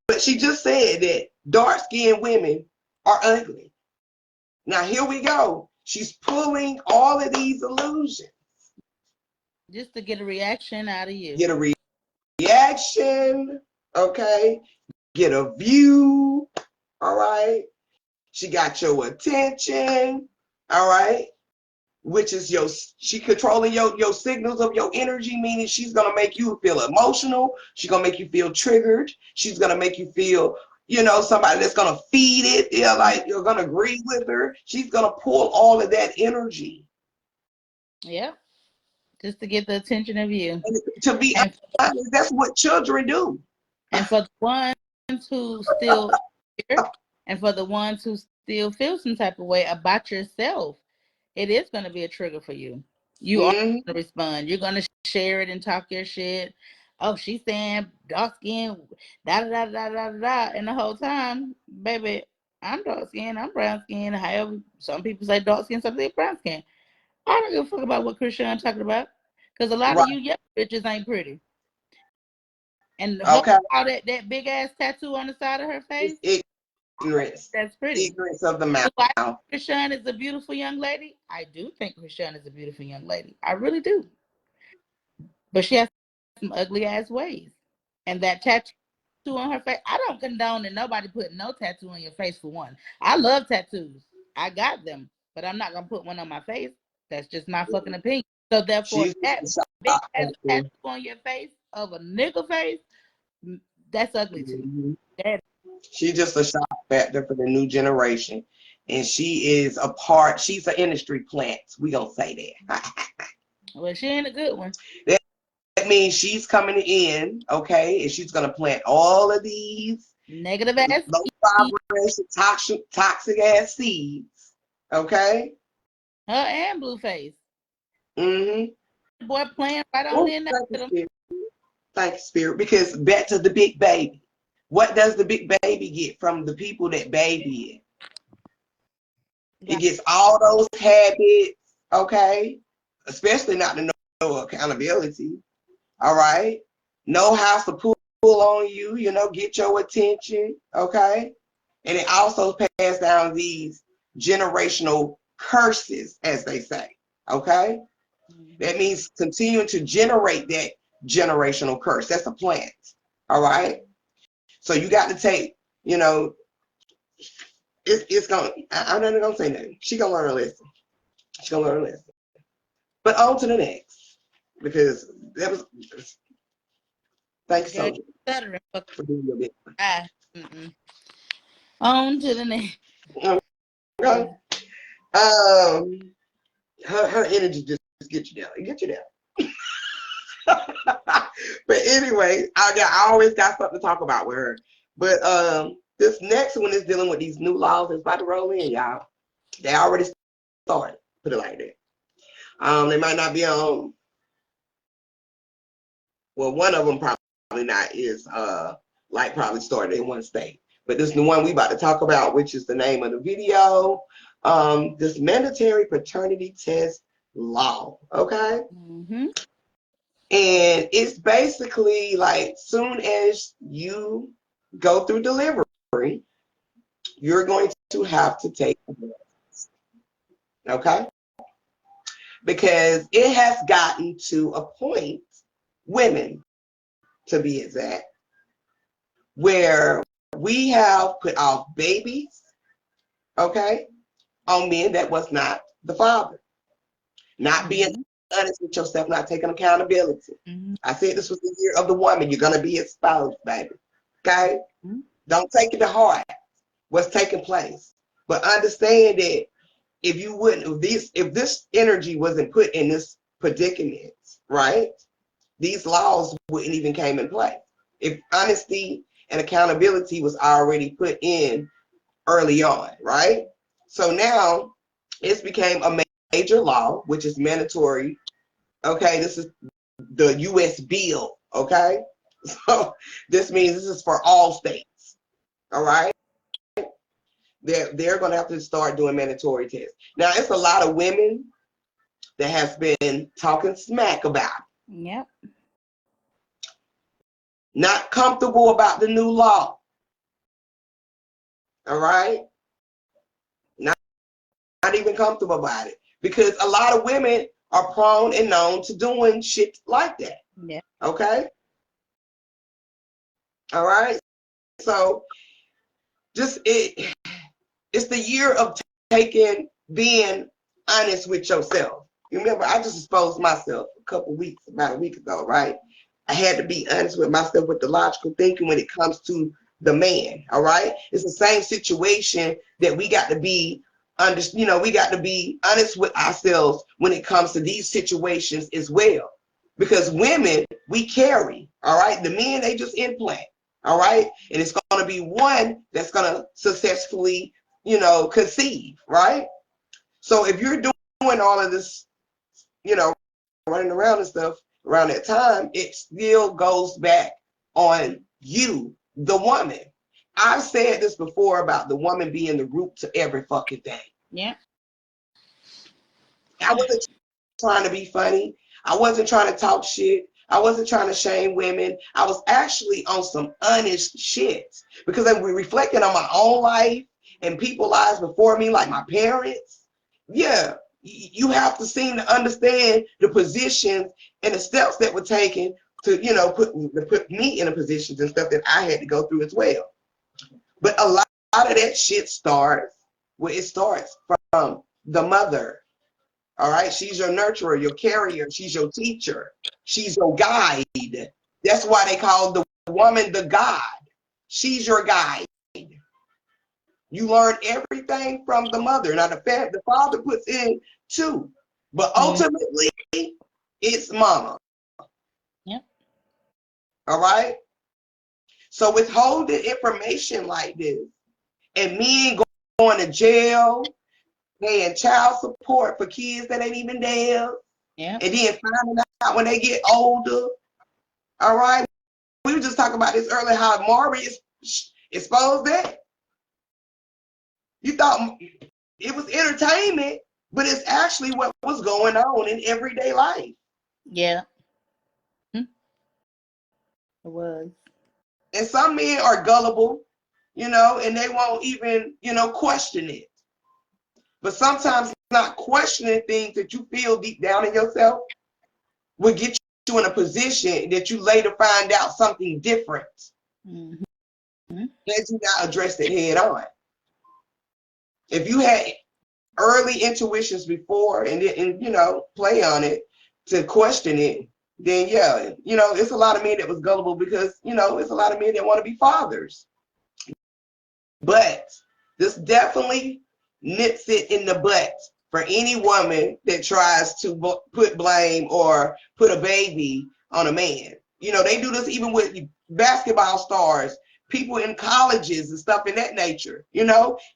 But she just said that dark-skinned women are ugly. Now here we go. She's pulling all of these illusions. Just to get a reaction out of you. Get a reaction, okay? Get a view, all right? She got your attention, all right? which is she controlling your signals of your energy, meaning she's gonna make you feel emotional. She's gonna make you feel triggered. She's gonna make you feel, somebody that's gonna feed it. Yeah, like you're gonna agree with her. She's gonna pull all of that energy. Yep. Just to get the attention of you. And to be honest, that's what children do. And for the ones who still here, and for the ones who still feel some type of way about yourself, it is going to be a trigger for you. You are going to respond. You're going to share it and talk your shit. Oh, she's saying dark skin, da da da da da da. And the whole time, baby, I'm dark skin, I'm brown skin. However, some people say dark skin, some people say brown skin. I don't give a fuck about what Christian talking about. Because a lot of you young bitches ain't pretty. And her, all that big ass tattoo on the side of her face. It's ignorance. That's pretty. Ignorance of the mouth. Do I think Christian is a beautiful young lady? I do think Christian is a beautiful young lady. I really do. But she has some ugly ass ways. And that tattoo on her face, I don't condone that nobody put no tattoo on your face for one. I love tattoos. I got them. But I'm not going to put one on my face. That's just my fucking opinion. So therefore, that big ass tattoo on your face of a nigga face, that's ugly too. She's just a shock factor for the new generation. And she is she's an industry plant. We gonna say that. Well, she ain't a good one. That means she's coming in, okay, and she's gonna plant all of these negative ass, low vibration, toxic ass seeds, okay? Her and Blueface. Mm-hmm. Boy playing right on in there with him. Thank you, Spirit. Because back to the big baby. What does the big baby get from the people that baby it? It gets all those habits, okay? Especially not to know accountability, all right? Know how to pull on you, get your attention, okay? And it also passes down these generational curses, as they say, okay? That means continuing to generate that generational curse. That's a plant, all right? So you got to take, it's going to, I'm not going to say nothing. She's going to learn a lesson. She's going to learn a lesson. But on to the next, because that was, thanks, Soulja, for doing your bit. On to the next. Okay. Her energy just gets you down. It gets you down. But anyway, I always got something to talk about with her. But this next one is dealing with these new laws that's about to roll in, y'all. They already started, put it like that. They might not be on, well, one of them probably not is probably started in one state. But this is the one we about to talk about, which is the name of the video. This mandatory paternity test law, okay? Mm-hmm. And it's basically like soon as you go through delivery, you're going to have to take a test, okay? Because it has gotten to a point, women to be exact, where we have put off babies, okay, on men that was not the father. Not being honest with yourself, not taking accountability. I said this was the year of the woman. You're going to be exposed, baby. Okay? Don't take it to heart what's taking place. But understand that if this energy wasn't put in this predicament, right, these laws wouldn't even came in play. If honesty and accountability was already put in early on, right? So now it's became a major law, which is mandatory. Okay, this is the U.S. bill. Okay, so this means this is for all states. All right, they're going to have to start doing mandatory tests. Now, it's a lot of women that have been talking smack about it. Yep. Not comfortable about the new law. All right, not even comfortable about it, because a lot of women are prone and known to doing shit like that. Yeah. Okay. All right. So just it's the year of being honest with yourself. You remember, I just exposed myself about a week ago, right? I had to be honest with myself with the logical thinking when it comes to the man, all right? It's the same situation that we got to be we got to be honest with ourselves when it comes to these situations as well. Because women, we carry, all right? The men, they just implant, all right? And it's going to be one that's going to successfully, conceive, right? So if you're doing all of this, running around and stuff around that time, it still goes back on you, the woman. I've said this before about the woman being the root to every fucking thing. Yeah. I wasn't trying to be funny. I wasn't trying to talk shit. I wasn't trying to shame women. I was actually on some honest shit because I was reflecting on my own life and people's lives before me, like my parents. Yeah, you have to seem to understand the positions and the steps that were taken to, put me in a positions and stuff that I had to go through as well. But a lot of that shit starts where it starts from the mother. All right, she's your nurturer, your carrier, she's your teacher, she's your guide. That's why they call the woman the God. She's your guide. You learn everything from the mother. Now the father puts in too, but ultimately it's mama. Yep. All right. So withholding information like this, and men going to jail, paying child support for kids that ain't even theirs, Yep. and then finding out when they get older. All right. We were just talking about this earlier, how Maury exposed that. You thought it was entertainment, but it's actually what was going on in everyday life. Yeah. It was. And some men are gullible, and they won't even, question it. But sometimes not questioning things that you feel deep down in yourself will get you in a position that you later find out something different. Mm-hmm. That you not addressed it head on. If you had early intuitions before and didn't, play on it to question it, then yeah, it's a lot of men that was gullible because, it's a lot of men that want to be fathers. But this definitely nips it in the butt for any woman that tries to put blame or put a baby on a man. They do this even with basketball stars, people in colleges and stuff in that nature.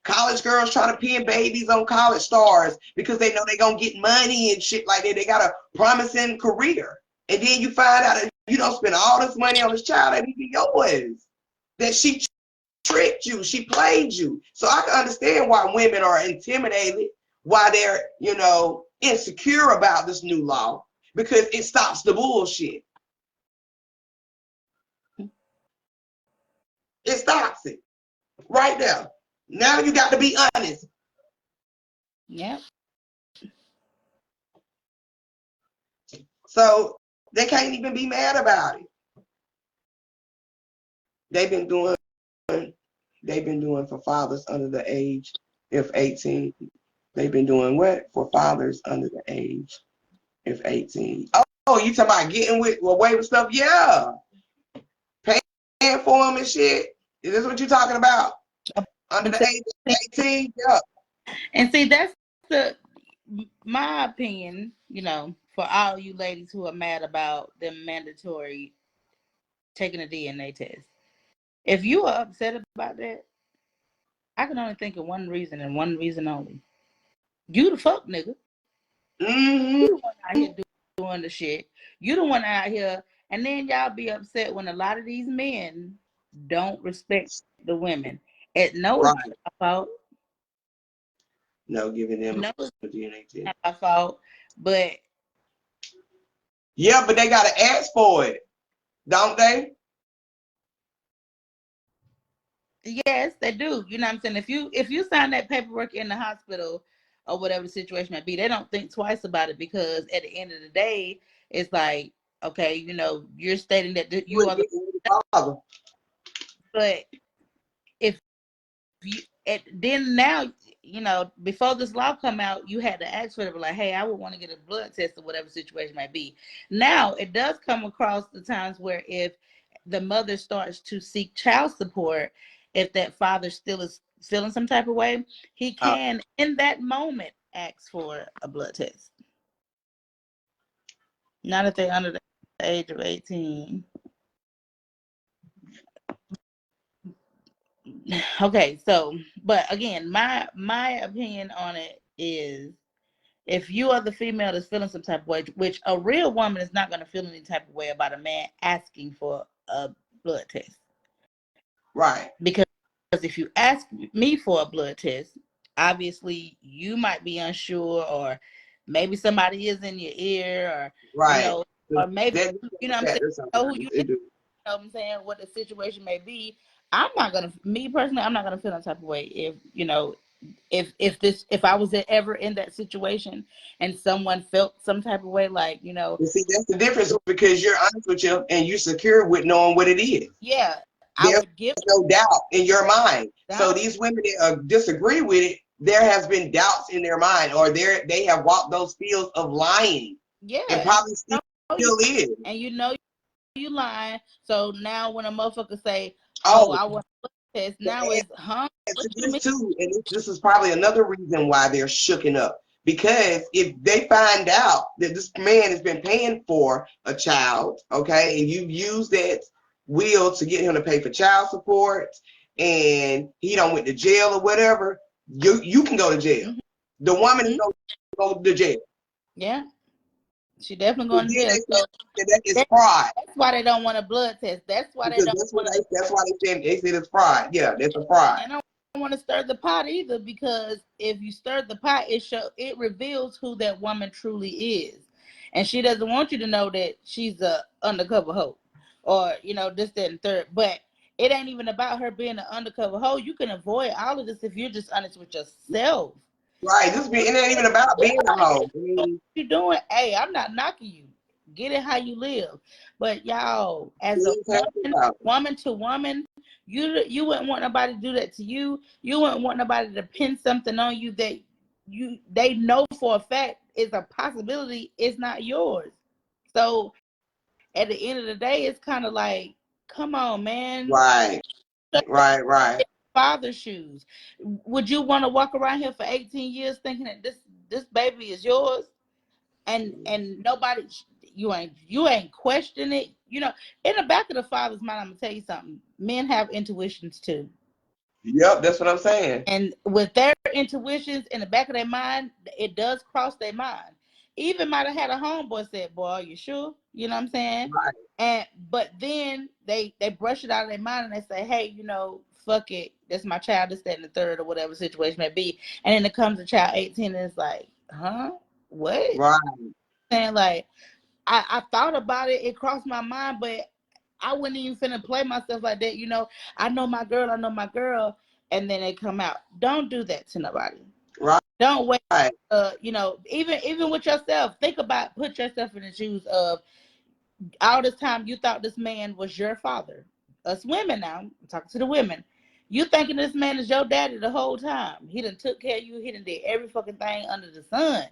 College girls trying to pin babies on college stars because they know they're going to get money and shit like that. They got a promising career. And then you find out that you don't spend all this money on this child that even yours. That she tricked you, she played you. So I can understand why women are intimidated, why they're, insecure about this new law, because it stops the bullshit. It stops it right there. Now you got to be honest. Yep. So they can't even be mad about it. They've been doing for fathers under the age of 18. They've been doing what? For fathers under the age of 18. Oh, you talking about getting away with stuff? Yeah. Paying for them and shit. Is this what you're talking about? Under the age of 18? Yeah. And see, that's my opinion, for all you ladies who are mad about them mandatory taking a DNA test. If you are upset about that, I can only think of one reason and one reason only. You the fuck nigga. Mm-hmm. You the one out here doing the shit. You the one out here, and then y'all be upset when a lot of these men don't respect the women. It no, Right. it's not my fault. No, giving them No, a it's DNA test. not my fault. But Yeah, but they got to ask for it, don't they? yes, they do. You know what I'm saying? If you sign that paperwork in the hospital or whatever the situation might be, they don't think twice about it because at the end of the day, it's like, okay, you're stating that you are the Father. but if you then now, before this law come out, you had to ask for it, like, hey, I would want to get a blood test or whatever situation might be. Now it does come across the times where if the mother starts to seek child support, if that father still is feeling some type of way, he can in that moment ask for a blood test. Not if they're under the age of 18. Okay, so, but again, my opinion on it is, if you are the female that's feeling some type of way, which a real woman is not going to feel any type of way about a man asking for a blood test. Right. Because if you ask me for a blood test, obviously you might be unsure, or maybe somebody is in your ear, or Right. or maybe That, I'm saying, who you it do. what I'm saying, what the situation may be. I'm not gonna, me personally, I'm not gonna feel that type of way if if I was ever in that situation and someone felt some type of way, like, You see, that's the difference, because you're honest with you and you're secure with knowing what it is. Yeah, I There's would give no doubt in your mind. doubt. So these women that disagree with it, there has been doubts in their mind, or they have walked those fields of lying. Yeah, and probably still is. And you lying. So now when a motherfucker say, "Oh, I want a blood test," now it's, huh? What you mean? Too, and this is probably another reason why they're shooken up. Because if they find out that this man has been paying for a child, okay, and you've used that will to get him to pay for child support, and he don't went to jail or whatever, you can go to jail. Mm-hmm. The woman is going to go to jail. Yeah, she definitely going to jail. So that is fraud. That's why they don't want a blood test. That's why they don't want to. That's why they said it's fraud. Yeah, that's a fraud. And they don't want to stir the pot either, because if you stir the pot, it reveals who that woman truly is, and she doesn't want you to know that she's a undercover hoe, or this, that, and third. But it ain't even about her being an undercover hoe. You can avoid all of this if you're just honest with yourself. Right. It ain't even about being a hoe. What you doing? Hey, I'm not knocking you. Get it how you live. But y'all, as a woman to woman, you wouldn't want nobody to do that to you. You wouldn't want nobody to pin something on you that they know for a fact is a possibility. It's not yours. So at the end of the day, it's kind of like, come on, man. Right. Father's shoes. Would you want to walk around here for 18 years thinking that this baby is yours, and nobody, you ain't question it? In the back of the father's mind, I'm gonna tell you something. Men have intuitions too. Yep, that's what I'm saying. And with their intuitions in the back of their mind, it does cross their mind. Even might have had a homeboy said, "Boy, are you sure?" You know what I'm saying? Right. But then they brush it out of their mind and they say, "Hey, fuck it. That's my child. This, that, and the third, or whatever the situation may be." And then it comes to child 18 and it's like, huh? What? Right. And like, I thought about it. It crossed my mind, but I wouldn't even finna play myself like that. I know my girl. And then they come out. Don't do that to nobody. Right. Don't wait. Even with yourself, put yourself in the shoes of, all this time you thought this man was your father. Us women now, I'm talking to the women. You thinking this man is your daddy the whole time. He done took care of you. He done did every fucking thing under the sun.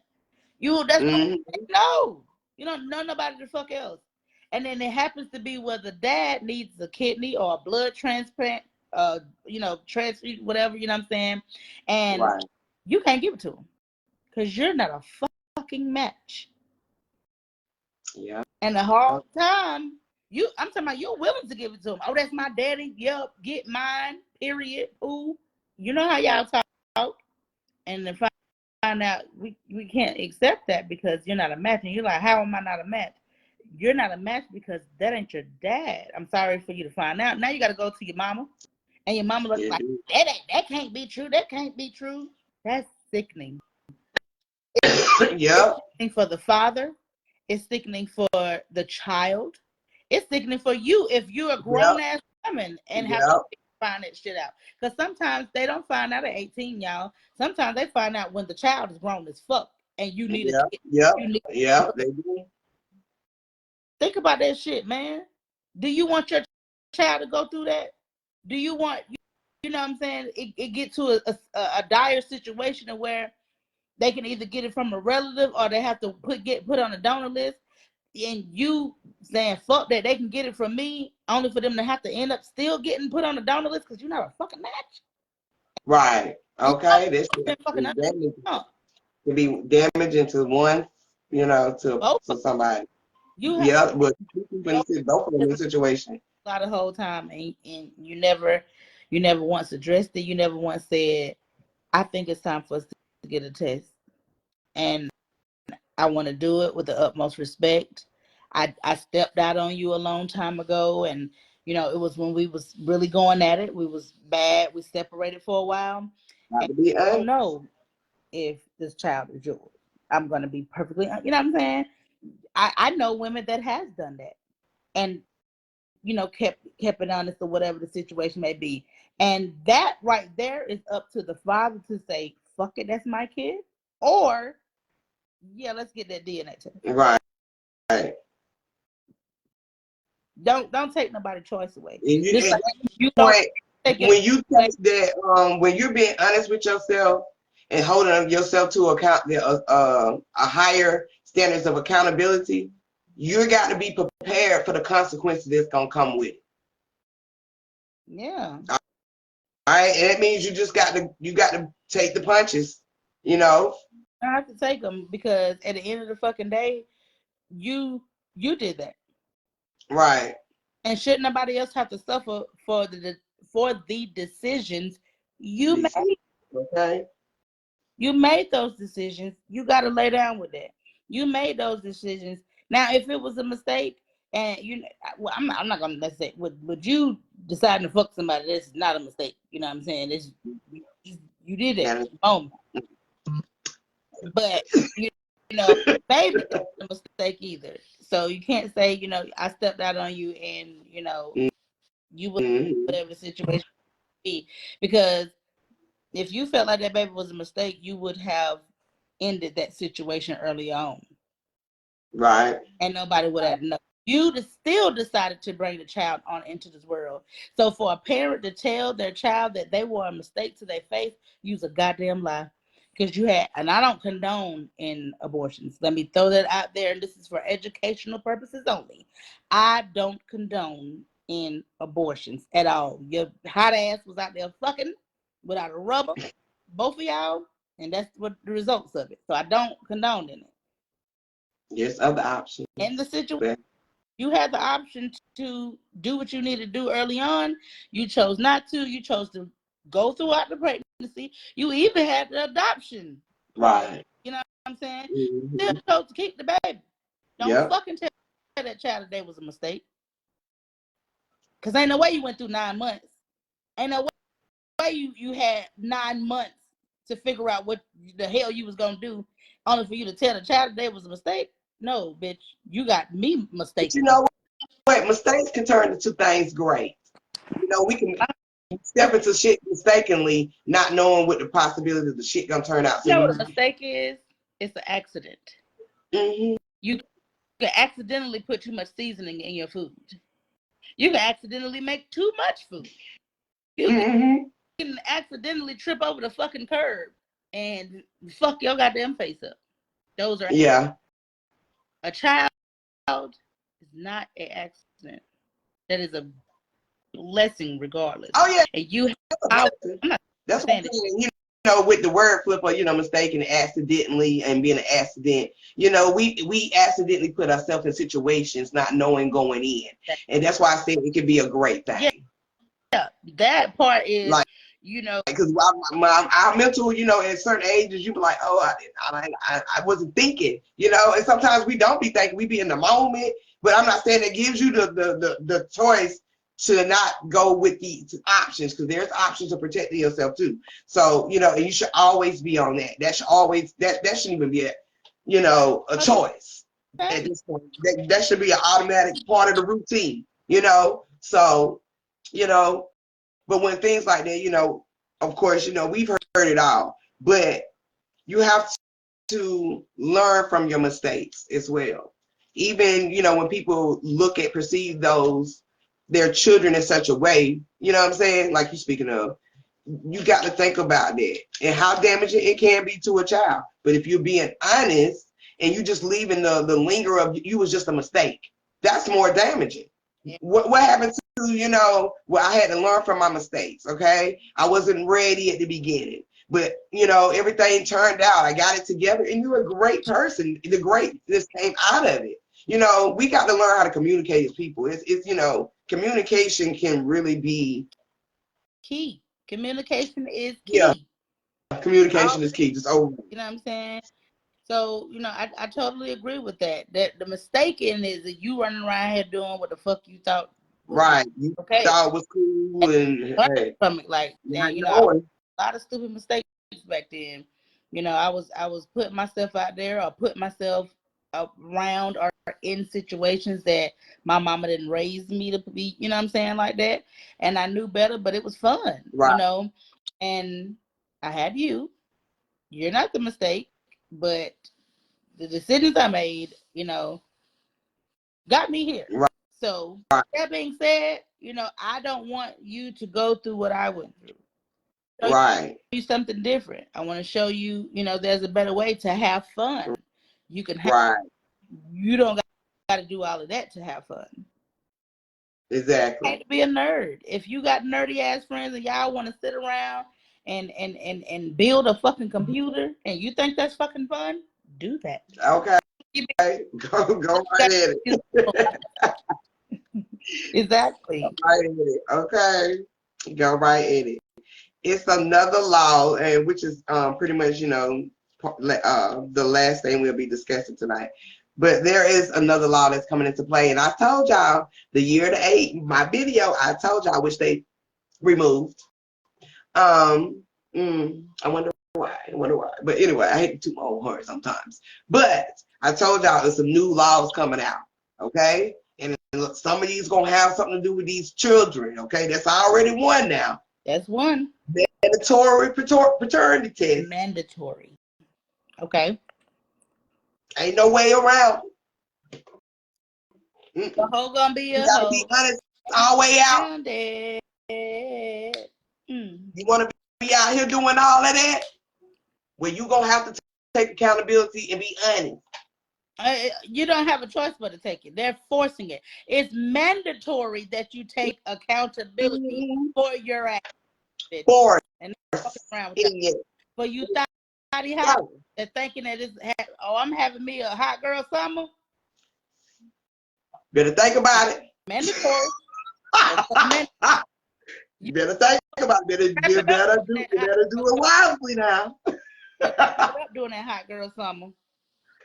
No. You don't know nobody the fuck else. And then it happens to be where the dad needs a kidney or a blood transplant, transfusion, whatever, you know what I'm saying? And you can't give it to him because you're not a fucking match. Yeah. And the whole time, I'm talking about, you're willing to give it to him. Oh, that's my daddy. Yep, get mine. Period. Ooh, you know how y'all talk. And then find out we can't accept that because you're not a match. And you're like, how am I not a match? You're not a match because that ain't your dad. I'm sorry for you to find out. Now you got to go to your mama, and your mama looks like, that can't be true. That can't be true. That's sickening. Yeah. It's for the father. It's sickening for the child. It's sickening for you if you're a grown-ass woman and have to find that shit out. Because sometimes they don't find out at 18, y'all. Sometimes they find out when the child is grown as fuck and you need a kid. Yeah, they do. Think about that shit, man. Do you want your child to go through that? Do you want you know what I'm saying, it get to a dire situation where they can either get it from a relative or they have to get put on a donor list, and you saying fuck that, they can get it from me, only for them to have to end up still getting put on a donor list because you're not a fucking match. Right. Okay. This Fucking could be damaging to one, to somebody. You yeah, but both of them in the situation. A lot of whole time, and you never once addressed it. You never once said, I think it's time for us to get a test, and I want to do it with the utmost respect. I stepped out on you a long time ago, and it was when we was really going at it. We was bad. We separated for a while. Got to be I don't know if this child is yours. I'm going to be perfectly, you know what I'm saying? I know women that has done that, and kept it honest or whatever the situation may be. And that right there is up to the father to say, fuck it, that's my kid. Or, yeah, let's get that DNA test. Right. Don't take nobody's choice away. When you take that, when you're being honest with yourself and holding yourself to account, a higher standards of accountability, you got to be prepared for the consequences that's gonna come with it. Yeah. All right, and that means you just got to take the punches. I have to take them, because at the end of the fucking day, you did that. Right. And should nobody else have to suffer for the decisions you made? Okay. You made those decisions. You got to lay down with that. You made those decisions. Now, if it was a mistake, and I'm not gonna, let's say, would you deciding to fuck somebody, that's not a mistake. You know what I'm saying? You did it at the moment. But maybe it's not a mistake either. So you can't say, I stepped out on you, and you would whatever the situation be, because if you felt like that baby was a mistake, you would have ended that situation early on. Right. And nobody would have known. You still decided to bring the child on into this world. So for a parent to tell their child that they were a mistake to their face, use a goddamn lie. Because and I don't condone in abortions. Let me throw that out there, and this is for educational purposes only. I don't condone in abortions at all. Your hot ass was out there fucking without a rubber, both of y'all, and that's what the results of it. So I don't condone in it. There's other options. In the situation, you had the option to do what you need to do early on. You chose not to. You chose to go throughout the pregnancy. You even had the adoption. Right. You know what I'm saying? Mm-hmm. Still chose to keep the baby. Don't fucking tell that child that they was a mistake. Because ain't no way you went through 9 months. Ain't no way you had 9 months to figure out what the hell you was going to do, only for you to tell the child that they was a mistake. No, bitch, you got me mistaken. But you know what? Mistakes can turn into things great. We can step into shit mistakenly, not knowing what the possibility of the shit gonna turn out. You know what a mistake is? It's an accident. Mm-hmm. You can accidentally put too much seasoning in your food. You can accidentally make too much food. You can accidentally trip over the fucking curb and fuck your goddamn face up. Those are a child is not an accident. That is a blessing regardless. Oh yeah. And you that's what I'm saying. With the word flip or mistaken accidentally and being an accident, we accidentally put ourselves in situations not knowing going in. And that's why I said it could be a great thing. Yeah, that part is because our mental, at certain ages, you be like, oh, I wasn't thinking, and sometimes we don't be thinking, we be in the moment. But I'm not saying it gives you the choice to not go with the options, because there's options of protecting yourself too. So, and you should always be on that. That should always, that shouldn't even be a choice at this point. That should be an automatic part of the routine, So, but when things like that, of course, we've heard it all, but you have to learn from your mistakes as well. Even, when people perceive their children in such a way, you know what I'm saying? Like you're speaking of, You got to think about that and how damaging it can be to a child. But if you're being honest and you just leaving the linger of you was just a mistake, that's more damaging. Yeah. What happened to, well, I had to learn from my mistakes, okay? I wasn't ready at the beginning. But, everything turned out. I got it together, and you're a great person. The greatness came out of it. We got to learn how to communicate as people. It's communication can really be Key. Communication is yeah. key. Communication is key. Just over. You know what I'm saying? So, I totally agree with that. That the mistaken is that you running around here doing what the fuck you thought was Right. You okay. thought it was cool and hey. From it, like, Yeah, I a lot of stupid mistakes back then. I was putting myself out there or putting myself around or in situations that my mama didn't raise me to be, you know what I'm saying, like that. And I knew better, but it was fun, right. And I had you. You're not the mistake, but the decisions I made, got me here. Right. So that being said, I don't want you to go through what I went through. Right. You something different. I want to show you, there's a better way to have fun. You can have. Right. You don't got to do all of that to have fun. Exactly. You can't be a nerd. If you got nerdy ass friends and y'all want to sit around and build a fucking computer and you think that's fucking fun, do that. Okay. Go right at it. Exactly. Go right at it. Okay. Go right at it. It's another law, and which is pretty much, the last thing we'll be discussing tonight. But there is another law that's coming into play. And I told y'all the year to 8, my video, I told y'all, which they removed. I wonder why. But anyway, I hate to toot my own horn sometimes. But I told y'all there's some new laws coming out. Okay? And some of these going to have something to do with these children. Okay? That's already one now. That's one. Mandatory paternity test. Mandatory. Okay. Ain't no way around. The hoe gonna be a hoe. You gotta be honest all the way out. You wanna be out here doing all of that? Well, you gonna have to take accountability and be honest. You don't have a choice but to take it. They're forcing it. It's mandatory that you take accountability for your actions. Force. And not around with that. For you thotty hot that thinking that I'm having me a hot girl summer. Better think about it. Mandatory. You better think about it. You better do it wisely now. Up doing that hot girl summer.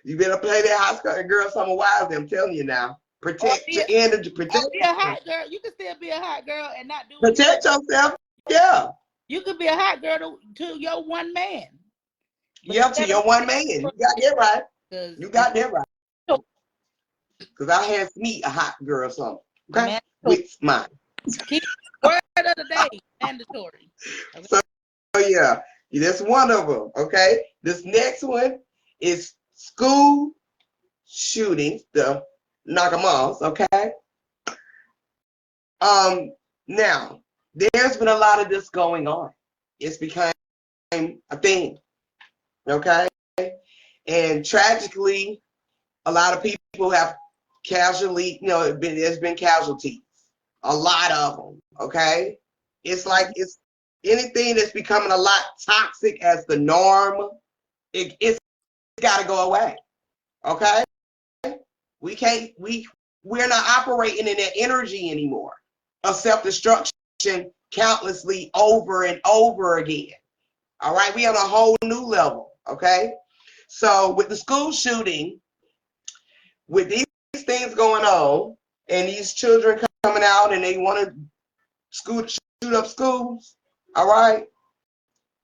You better play that hot girl summer wisely. I'm telling you now. Protect your energy. Protect. Be a hot girl. You can still be a hot girl and not do. Protect yourself. Yeah. You could be a hot girl to your one man. Yeah, to your one man. You got that right. You got that right. Because I had to meet a hot girl summer. Okay? With mine. Word of the day, mandatory. Okay. So yeah, that's one of them. Okay, this next one is school shootings, the knock 'em offs. Okay. Now there's been a lot of this going on. It's become a thing. Okay, and tragically, a lot of people have casually, there's been casualties. A lot of them, okay? It's like it's anything that's becoming a lot toxic as the norm, it's got to go away, okay? We're not operating in that energy anymore of self-destruction countlessly over and over again, all right? We on a whole new level, okay? So with the school shooting, with these things going on, and these children coming out and they want to shoot up schools, all right?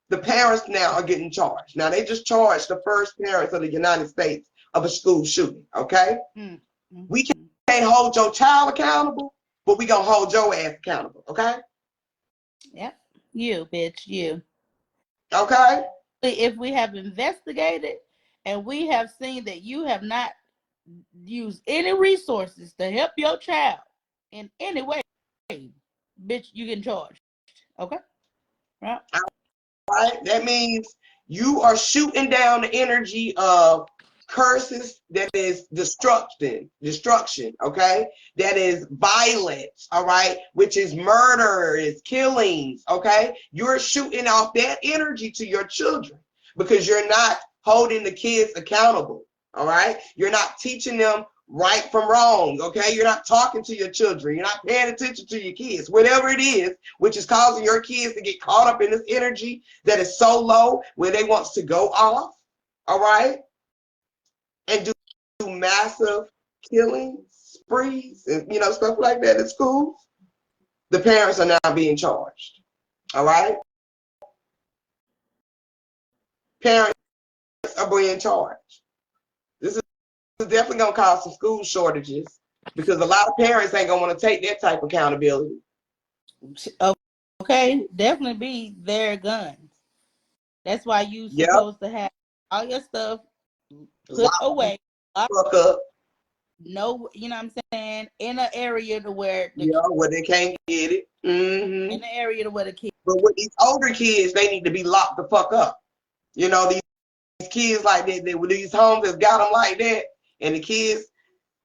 The parents now are getting charged. Now, they just charged the first parents of the United States of a school shooting, okay? Mm-hmm. We can't hold your child accountable, but we going to hold your ass accountable, okay? Yep. You, bitch, you. Okay? If we have investigated and we have seen that you have not used any resources to help your child in any way, bitch, you get charged. Okay? Yeah. Right? That means you are shooting down the energy of curses that is destruction, okay? That is violence, all right? Which is murder, is killings, okay? You're shooting off that energy to your children because you're not holding the kids accountable, all right? You're not teaching them right from wrong, okay? You're not talking to your children. You're not paying attention to your kids. Whatever it is, which is causing your kids to get caught up in this energy that is so low where they want to go off, all right? And do massive killing sprees and stuff like that in schools. The parents are now being charged, all right? Parents are being charged. This is definitely going to cause some school shortages because a lot of parents ain't going to want to take that type of accountability. Okay, definitely be their guns. That's why you Yep. supposed to have all your stuff put away. Fuck up. No, you know what I'm saying? In an area to where Where they can't get it. Mm-hmm. In the area to where the kids. But with these older kids, they need to be locked the fuck up. These kids like that, with these homes that got them like that, and the kids,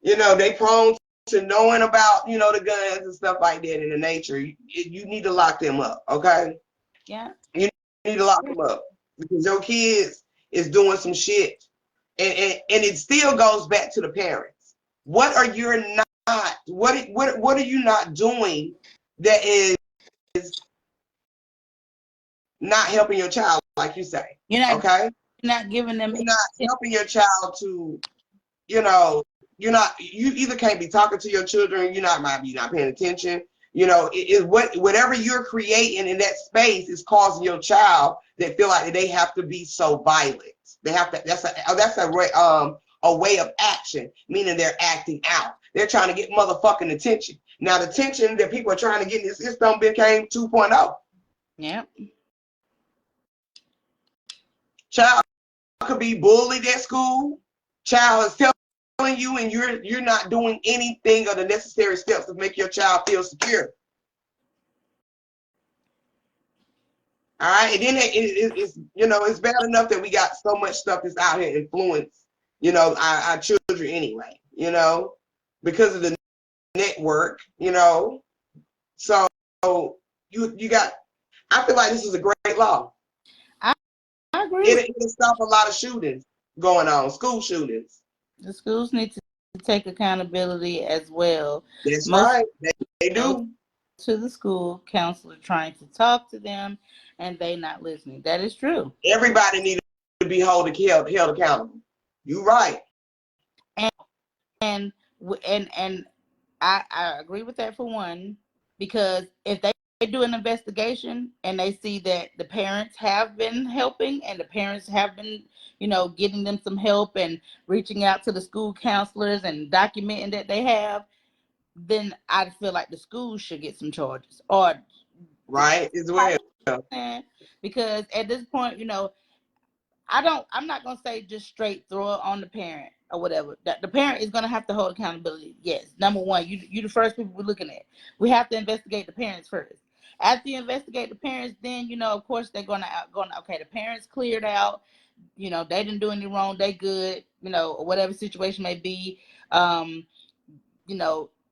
they prone to knowing about, the guns and stuff like that in the nature. You need to lock them up, okay? Yeah. You need to lock them up because your kids is doing some shit, and it still goes back to the parents. What are you not? What are you not doing that is not helping your child, like you say? Okay. You're not giving them. You're not helping your child to, you either can't be talking to your children, might be not paying attention. Whatever you're creating in that space is causing your child that feel like they have to be so violent. They have to. That's a way of action, meaning they're acting out. They're trying to get motherfucking attention. Now the attention that people are trying to get in this system became 2.0. Yeah. Child could be bullied at school. Child is telling you, and you're not doing anything of the necessary steps to make your child feel secure. All right, and then it's bad enough that we got so much stuff that's out here influence, our children anyway, because of the network, So you got. I feel like this is a great law. I agree. It'll stop a lot of shootings going on, school shootings. The schools need to take accountability as well. That's right. They do. To the school counselor trying to talk to them, and they not listening. That is true. Everybody needs to be held accountable. You're right. And I agree with that for one, because if they do an investigation and they see that the parents have been helping and the parents have been, getting them some help and reaching out to the school counselors and documenting that they have, then I feel like the school should get some charges. Or right as well. Because at this point, I'm not gonna say just straight throw it on the parent or whatever. The parent is gonna have to hold accountability. Yes, number one, you the first people we're looking at. We have to investigate the parents first. After you investigate the parents, then of course they're gonna okay, the parents cleared out. They didn't do any wrong. They good. Or whatever situation may be.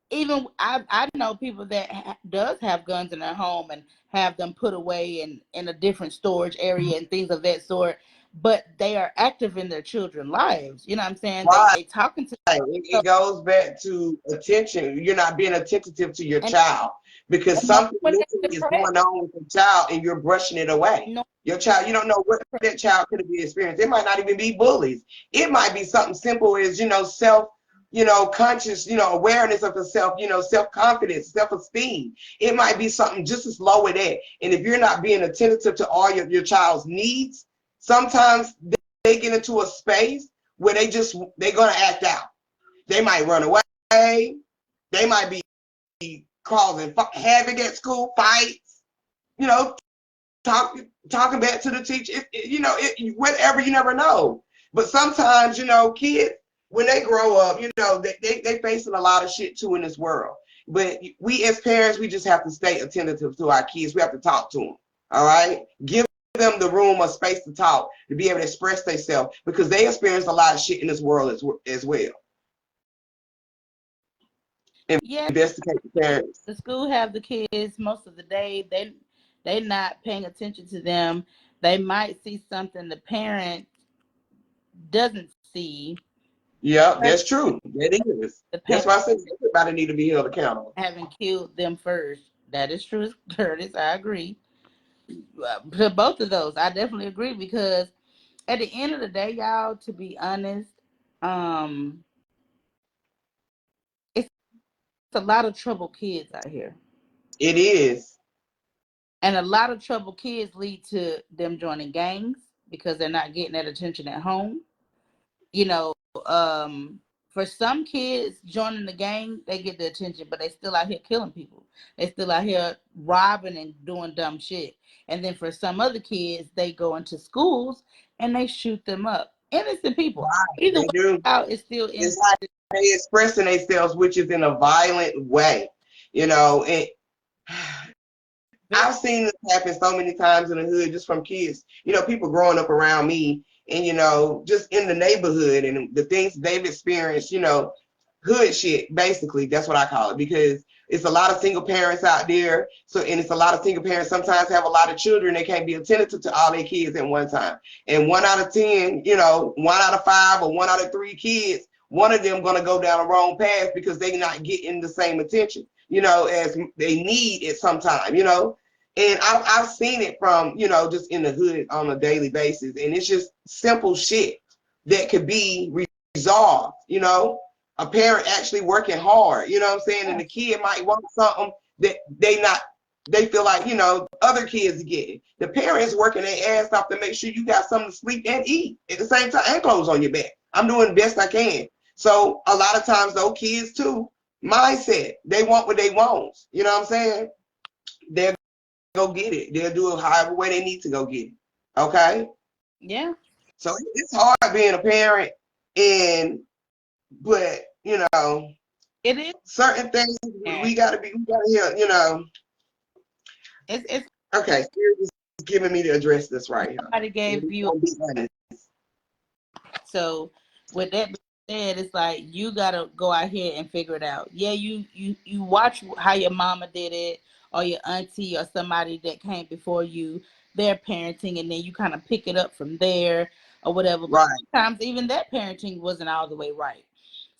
Even I know people that does have guns in their home and have them put away in a different storage area and things of that sort, but they are active in their children's lives. You know what I'm saying? Right. They talking to it goes back to attention. You're not being attentive to your child because something is going on with the child and you're brushing it away. No. Your child, you don't know what that child could be experiencing. It might not even be bullies. It might be something simple as, self, conscious, awareness of herself, self-confidence, self-esteem. It might be something just as low as that. And if you're not being attentive to all your child's needs, sometimes they get into a space where they're going to act out. They might run away. They might be causing havoc at school, fights, talking back to the teacher, whatever, you never know. But sometimes, kids, when they grow up, they facing a lot of shit too in this world. But we as parents, we just have to stay attentive to our kids. We have to talk to them. All right, give them the room or space to talk, to be able to express themselves, because they experience a lot of shit in this world as well. Yeah, Investigate the parents. the school have the kids most of the day. They not paying attention to them. They might see something the parent doesn't see. Yep, But that's true. That is. the That's parent why I say everybody need to be held accountable. haven't killed them first. That is true, Curtis. I agree. To both of those, I definitely agree, because at the end of the day, y'all, to be honest, um, it's a lot of troubled kids out here. It is. And a lot of troubled kids lead to them joining gangs because they're not getting that attention at home. You know, for some kids joining the gang, they get the attention, but they still out here killing people. They still out here robbing and doing dumb shit. And then for some other kids, they go into schools and they shoot them up. Innocent people. Either way, They do. out is still It's innocent. like they expressing themselves, which is in a violent way. And I've seen this happen so many times in the hood, just from kids. People growing up around me, and just in the neighborhood, and the things they've experienced. Hood shit, basically. That's what I call it, because it's a lot of single parents out there. And it's a lot of single parents sometimes have a lot of children. They can't be attentive to all their kids at one time. And 1 out of 10, 1 out of 5 or 1 out of 3 kids, one of them gonna go down the wrong path because they not getting the same attention, as they need at some time. And I've seen it from, just in the hood on a daily basis. And it's just simple shit that could be resolved. A parent actually working hard, you know what I'm saying? And the kid might want something that they feel like, other kids are getting. The parents working their ass off to make sure you got something to sleep and eat at the same time, and clothes on your back. I'm doing the best I can. So a lot of times those kids too, mindset, they want what they want. You know what I'm saying? They'll go get it. They'll do it however way they need to go get it. Okay? Yeah, So it's hard being a parent, but it is. certain things we gotta hear. It's Okay, Spirit is giving me to address this right here. somebody gave you. Be honest. So with that being said, it's like you gotta go out here and figure it out. Yeah, you watch how your mama did it, or your auntie, or somebody that came before you, their parenting, and then you kind of pick it up from there or whatever. But Right. sometimes even that parenting wasn't all the way right.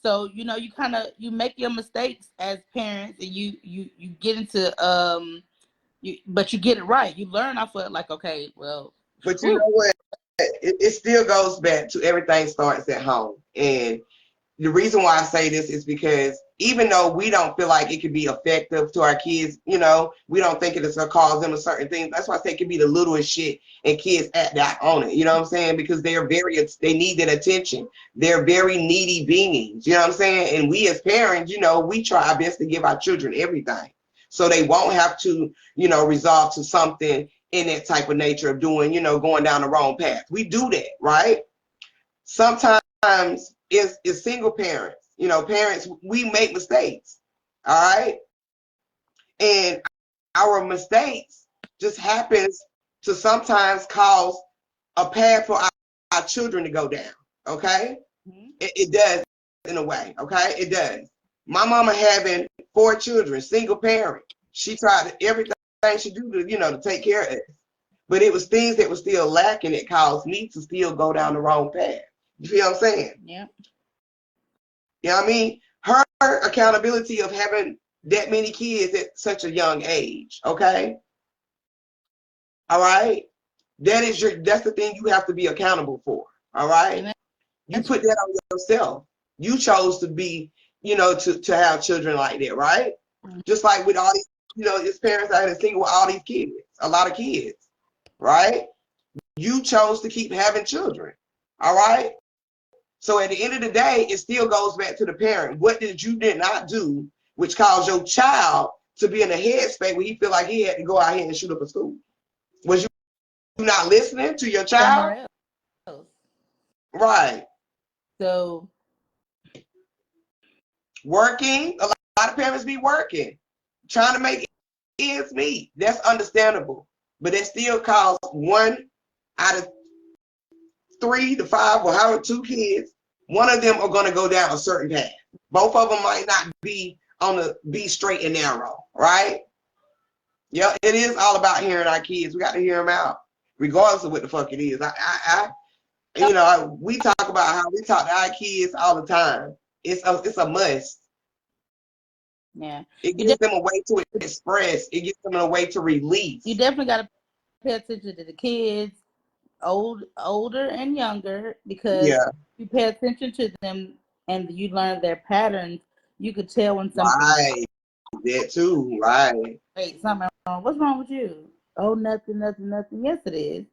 So you kind of you make your mistakes as parents, and you get into but you get it right. You learn off of it. Like, okay, well, But you whew, know what? It still goes back to everything starts at home. And the reason why I say this is because even though we don't feel like it could be effective to our kids, we don't think it is going to cause them a certain thing. That's why I say it could be the littlest shit, and kids act out on it. You know what I'm saying? Because they need that attention. They're very needy beings. You know what I'm saying? And we as parents, we try our best to give our children everything, so they won't have to, resolve to something in that type of nature of doing, going down the wrong path. We do that, right? Sometimes it's single parents. Parents, we make mistakes. All right. And our mistakes just happens to sometimes cause a path for our children to go down. Okay. It does, in a way. Okay. It does. My mama having 4 children, single parent. She tried everything she do to take care of us. But it was things that were still lacking that caused me to still go down the wrong path. You feel what I'm saying? yeah. You know what I mean? Her accountability of having that many kids at such a young age, okay? All right? That's the thing you have to be accountable for. All right? And You that's put that on yourself. You chose to be, to have children like that, right? Just like with all these, his parents out here single with all these kids, a lot of kids, right? You chose to keep having children. All right? So at the end of the day, it still goes back to the parent. What did not do, which caused your child to be in a headspace where he feel like he had to go out here and shoot up a school? Was you not listening to your child? somewhere else. Right. So Working. A lot of parents be working, trying to make ends meet. That's understandable. but it still caused 1 out of 3 to 5, or however, 2 kids, one of them are going to go down a certain path. Both of them might not be straight and narrow, right? Yeah, it is all about hearing our kids. We got to hear them out, regardless of what the fuck it is. We talk about how we talk to our kids all the time. It's a must. Yeah. It gives them a way to express. It gives them a way to release. You definitely got to pay attention to the kids, older and younger, because if you pay attention to them and you learn their patterns, you could tell when something. Right. That too. Right. Wait, something wrong. What's wrong with you? Oh, nothing. Yes, it is.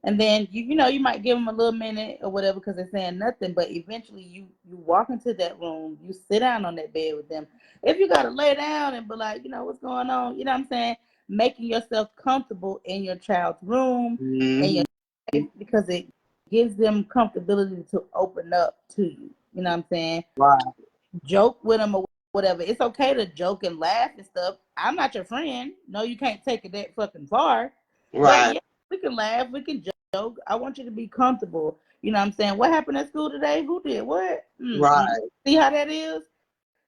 And then you might give them a little minute or whatever because they're saying nothing, but eventually you walk into that room, you sit down on that bed with them. If you gotta lay down and be like, what's going on, you know what I'm saying? Making yourself comfortable in your child's room, in your life, because it gives them comfortability to open up to you. You know what I'm saying? Right. Joke with them or whatever. It's okay to joke and laugh and stuff. I'm not your friend. No, you can't take it that fucking far. Right. But yeah, we can laugh, we can joke. I want you to be comfortable. You know what I'm saying? What happened at school today? Who did what? Right. See how that is?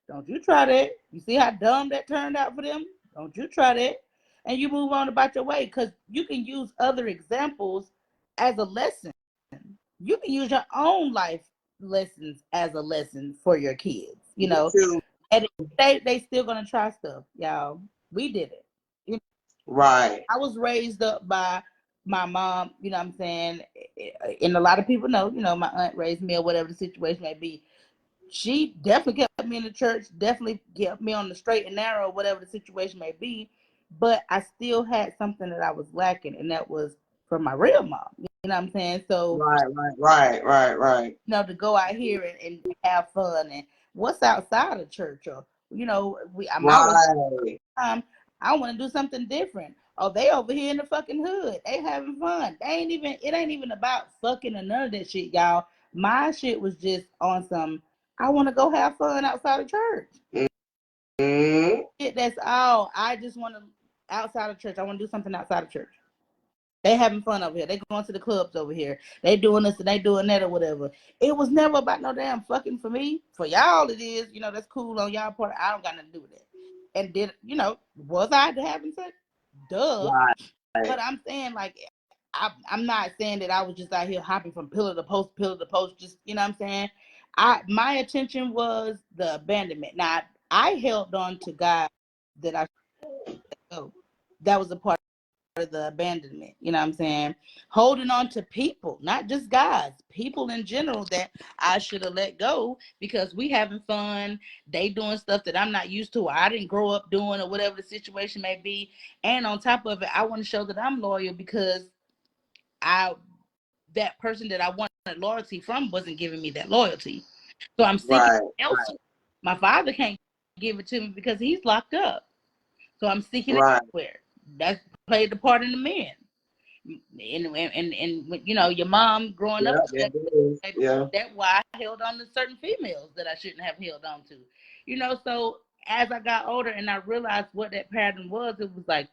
Don't you try that. You see how dumb that turned out for them? Don't you try that. And you move on about your way, because you can use other examples as a lesson. You can use your own life lessons as a lesson for your kids. And they still gonna try stuff, y'all. We did it. Right. I was raised up by my mom, you know what I'm saying? And a lot of people know, my aunt raised me or whatever the situation may be. She definitely kept me in the church, definitely kept me on the straight and narrow, whatever the situation may be. But I still had something that I was lacking, and that was from my real mom. You know what I'm saying? So right. To go out here and have fun, and what's outside of church, or I want to do something different. Oh, they over here in the fucking hood. They having fun. It ain't even about fucking or none of that shit, y'all. My shit was just on some, I want to go have fun outside of church. That's all. I just want to, outside of church, I want to do something outside of church. They having fun over here. They going to the clubs over here. They doing this and they doing that or whatever. It was never about no damn fucking for me. For y'all it is. That's cool on y'all part. I don't got nothing to do with it. And was I having sex? Duh. Right. But I'm saying, like, I'm not saying that I was just out here hopping from pillar to post, just, you know what I'm saying? My attention was the abandonment. Now, I held on to God that I go. That was a part of the abandonment, you know what I'm saying? Holding on to people, not just guys, people in general that I should have let go because we having fun, they doing stuff that I'm not used to, or I didn't grow up doing, or whatever the situation may be. And on top of it, I want to show that I'm loyal because that person that I wanted loyalty from wasn't giving me that loyalty. So I'm seeking elsewhere. Right. My father can't give it to me because he's locked up. So I'm seeking it elsewhere. That's played the part in the men. And your mom growing up, that's why I held on to certain females that I shouldn't have held on to. So as I got older and I realized what that pattern was, it was like,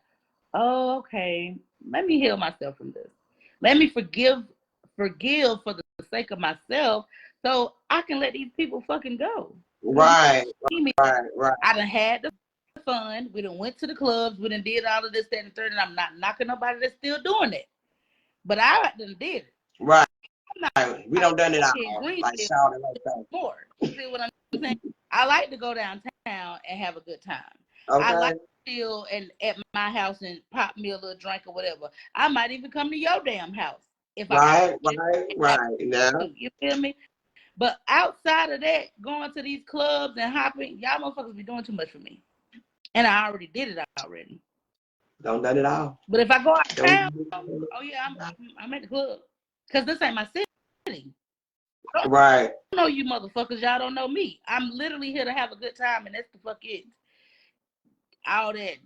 oh, okay, let me heal myself from this. Let me forgive for the sake of myself, so I can let these people fucking go. Right. I done had the fun. We done went to the clubs. We done did all of this, that, and the third. And I'm not knocking nobody that's still doing it, but I done did it. Right. We don't done it all. Like shouting like that. More. You see what I'm saying? I like to go downtown and have a good time. Okay. I like to chill and at my house and pop me a little drink or whatever. I might even come to your damn house if right. Now. You feel me? But outside of that, going to these clubs and hopping, y'all motherfuckers be doing too much for me. And I already did it already. Don't done it all. But if I go out of town, oh yeah, I'm at the club. Because this ain't my city. Right. I don't know you motherfuckers. Y'all don't know me. I'm literally here to have a good time, and that's the fuck it. All that,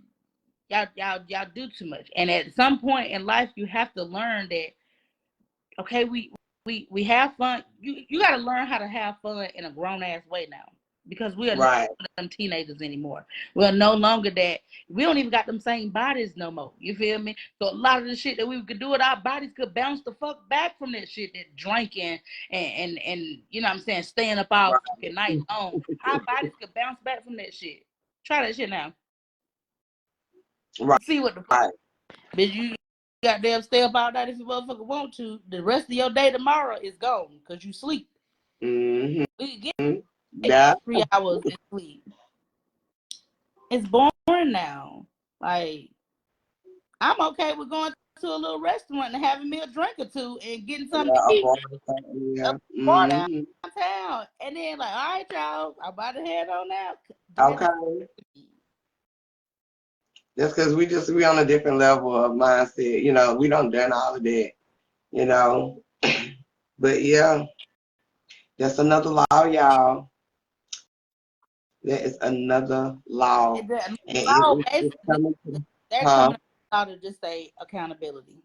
y'all do too much. And at some point in life, you have to learn that, okay, we have fun. You got to learn how to have fun in a grown-ass way now. because we are Right. not them teenagers anymore. We're no longer that. We don't even got them same bodies no more. You feel me? So a lot of the shit that we could do with our bodies could bounce the fuck back from that shit, that drinking and you know what I'm saying, staying up all fucking night long. Our bodies could bounce back from that shit. Try that shit now. Right. See what the fuck. Bitch, you goddamn stay up all night if you motherfucker want to. The rest of your day tomorrow is gone because you sleep. Mm-hmm. We get Yeah. 3 hours of sleep. It's boring now. Like, I'm okay with going to a little restaurant and having me a drink or two and getting something to eat Yeah. up Mm-hmm. downtown. And then, like, all right, y'all, I'm about to head on out. Okay. That's because we on a different level of mindset. You know, we don't done all of that. You know, but yeah, that's another law, y'all. That is another law, and it's Basically, coming to, they're coming out to just say accountability.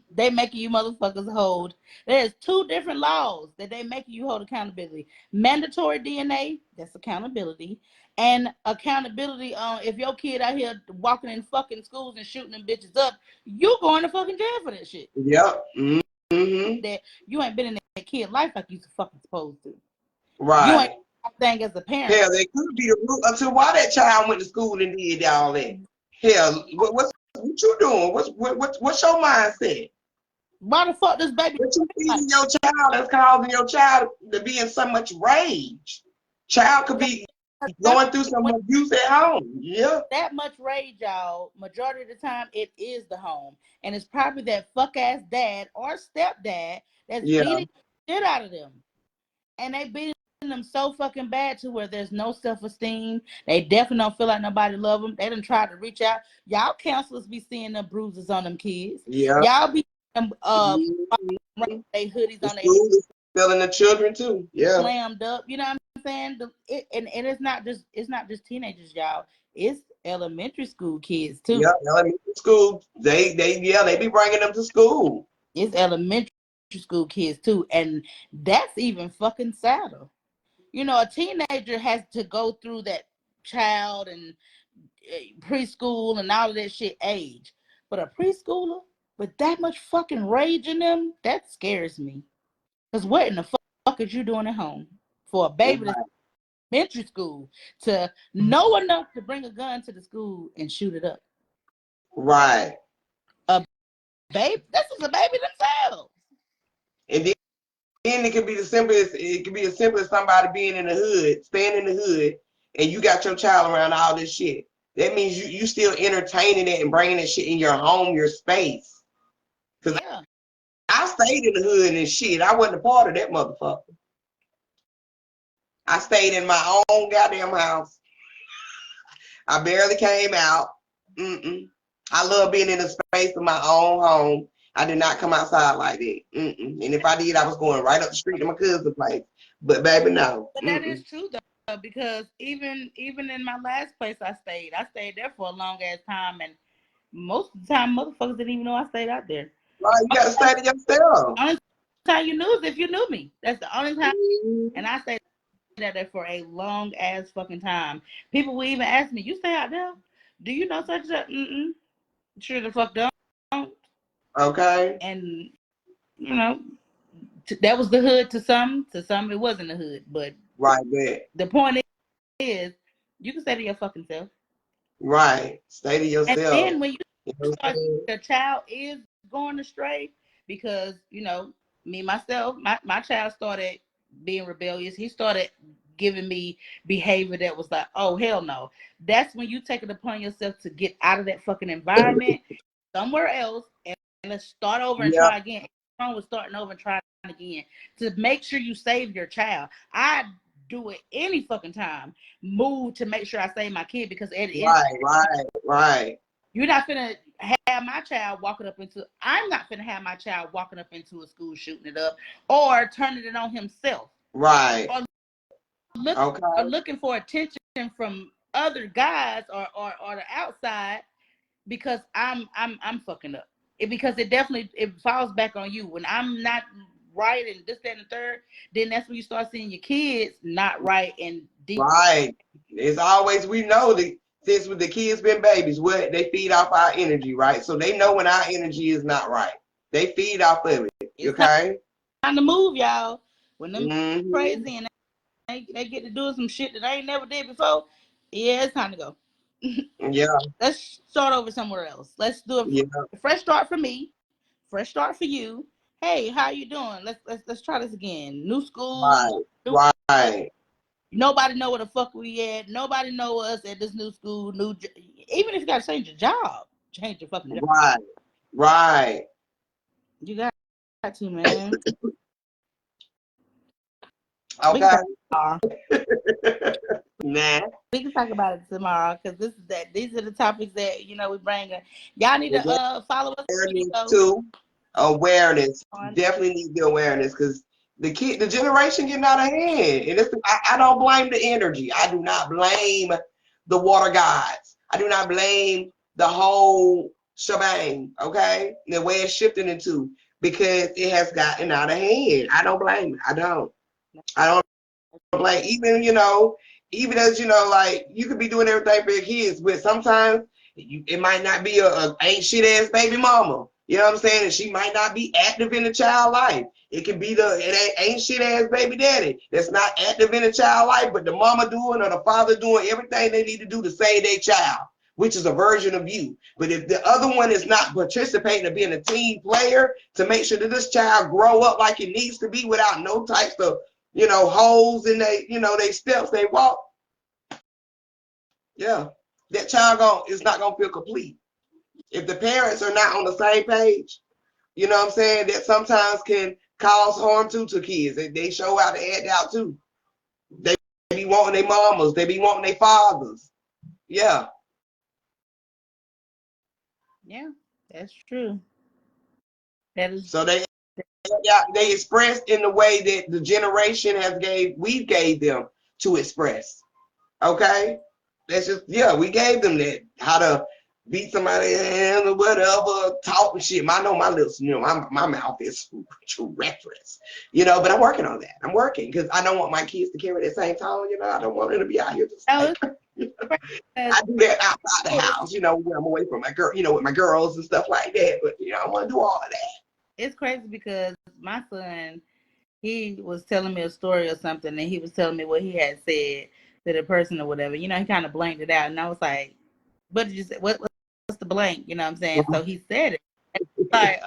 They making you motherfuckers hold. There's 2 different laws that they making you hold accountability. Mandatory DNA, that's accountability, and accountability on if your kid out here walking in fucking schools and shooting them bitches up, you going to fucking jail for that shit. Yep. Mm-hmm. That you ain't been in that kid life like you fucking supposed to. Right. You ain't thing as a parent. Hell, they could be the root until why that child went to school and did all that. Hell, what you doing? What's your mindset? Why the fuck this baby? What you feeding your child that's causing your child to be in so much rage? Child could be going through some abuse at home. Yeah. That much rage, y'all. Majority of the time, it is the home, and it's probably that fuck ass dad or stepdad that's beating the shit out of them, and they beating them so fucking bad to where there's no self-esteem. They definitely don't feel like nobody love them. They done tried to reach out. Y'all counselors be seeing them bruises on them kids. Yeah. Y'all be they hoodies on their school is selling the children too. Yeah. Slammed up. You know what I'm saying? And it's not just teenagers, y'all. It's elementary school kids too. Yeah, elementary school. They be bringing them to school. It's elementary school kids too, and that's even fucking sadder. You know, a teenager has to go through that child and preschool and all of that shit age, but a preschooler with that much fucking rage in them, that scares me. Cause what in the fuck is you doing at home for a baby that's elementary school to know enough to bring a gun to the school and shoot it up? Right. A baby, this is a baby themselves. And then it could be as simple as somebody being in the hood, staying in the hood, and you got your child around all this shit. That means you still entertaining it and bringing that shit in your home, your space. Cause I stayed in the hood and shit. I wasn't a part of that motherfucker. I stayed in my own goddamn house. I barely came out. I love being in the space of my own home. I did not come outside like that. And if I did, I was going right up the street to my cousin's place. But baby, no. But that is true though, because even in my last place I stayed there for a long ass time, and most of the time motherfuckers didn't even know I stayed out there. Right, you gotta stay to yourself. The only time you knew is if you knew me. That's the only time. And I stayed out there for a long ass fucking time. People will even ask me, "You stay out there? Do you know such a?" Sure the fuck don't. Okay. And you know, that was the hood to some. To some, it wasn't the hood. But right there. The point is, you can stay to your fucking self. Right. Stay to yourself. And then when you start, your child is going astray, because you know, me myself, my child started being rebellious. He started giving me behavior that was like, oh hell no. That's when you take it upon yourself to get out of that fucking environment somewhere else and let's start over and try again. Wrong with starting over and trying again to make sure you save your child. I do it any fucking time. Move to make sure I save my kid, because right. You're not finna have my child walking up into. I'm not finna have my child walking up into a school shooting it up or turning it on himself. Right. Or looking for attention from other guys or the outside, because I'm fucking up. Because it definitely falls back on you when I'm not right and this, that, and the third. Then that's when you start seeing your kids not right, and deep. Right. It's always, we know that since with the kids been babies, what they feed off our energy, right? So they know when our energy is not right. They feed off of it. It's Okay. time to move, y'all. When them Mm-hmm. crazy and they get to doing some shit that I ain't never did before, yeah, it's time to go. Yeah. Let's start over somewhere else. Let's do Yeah. a fresh start for me, fresh start for you. Hey, how you doing? Let's try this again. New school, Right. new us. Right. Nobody know where the fuck we at. Nobody know us at this new school. Even if you gotta change your job, change your fucking job. Right. Right. You got to, man. We can Okay. talk tomorrow. Nah. We can talk about it tomorrow because these are the topics that we bring. Y'all need to follow us Awareness on too. Awareness. on. Definitely need the awareness because the generation getting out of hand. And I don't blame the energy. I do not blame the water gods. I do not blame the whole shebang, okay? The way it's shifting into because it has gotten out of hand. I don't blame it. I don't like even as like you could be doing everything for your kids, but sometimes it might not be a ain't shit ass baby mama. You know what I'm saying? And she might not be active in the child life. It could be it ain't shit ass baby daddy that's not active in the child life, but the mama doing or the father doing everything they need to do to save their child, which is a version of you. But if the other one is not participating or being a team player to make sure that this child grow up like it needs to be without no types of holes in they steps they walk, yeah, that child is not gonna feel complete. If the parents are not on the same page, you know what I'm saying, that sometimes can cause harm to kids. They show out to act out too. They be wanting their mamas, they be wanting their fathers. Yeah. Yeah, that's true. That is. So they expressed in the way that the generation we gave them to express. Okay? That's just, yeah, we gave them that. How to beat somebody in or whatever, talk and shit. I know my lips, my mouth is too reckless, but I'm working on that. I'm working because I don't want my kids to carry that same tone, I don't want them to be out here just No, like, I do that outside the house, when I'm away from my girl, with my girls and stuff like that. But, I want to do all of that. it's crazy because my son, he was telling me a story or something, and he was telling me what he had said to the person or whatever. He kind of blanked it out, and I was like, "What did you say? What's the blank?" You know what I'm saying? So he said it. And like,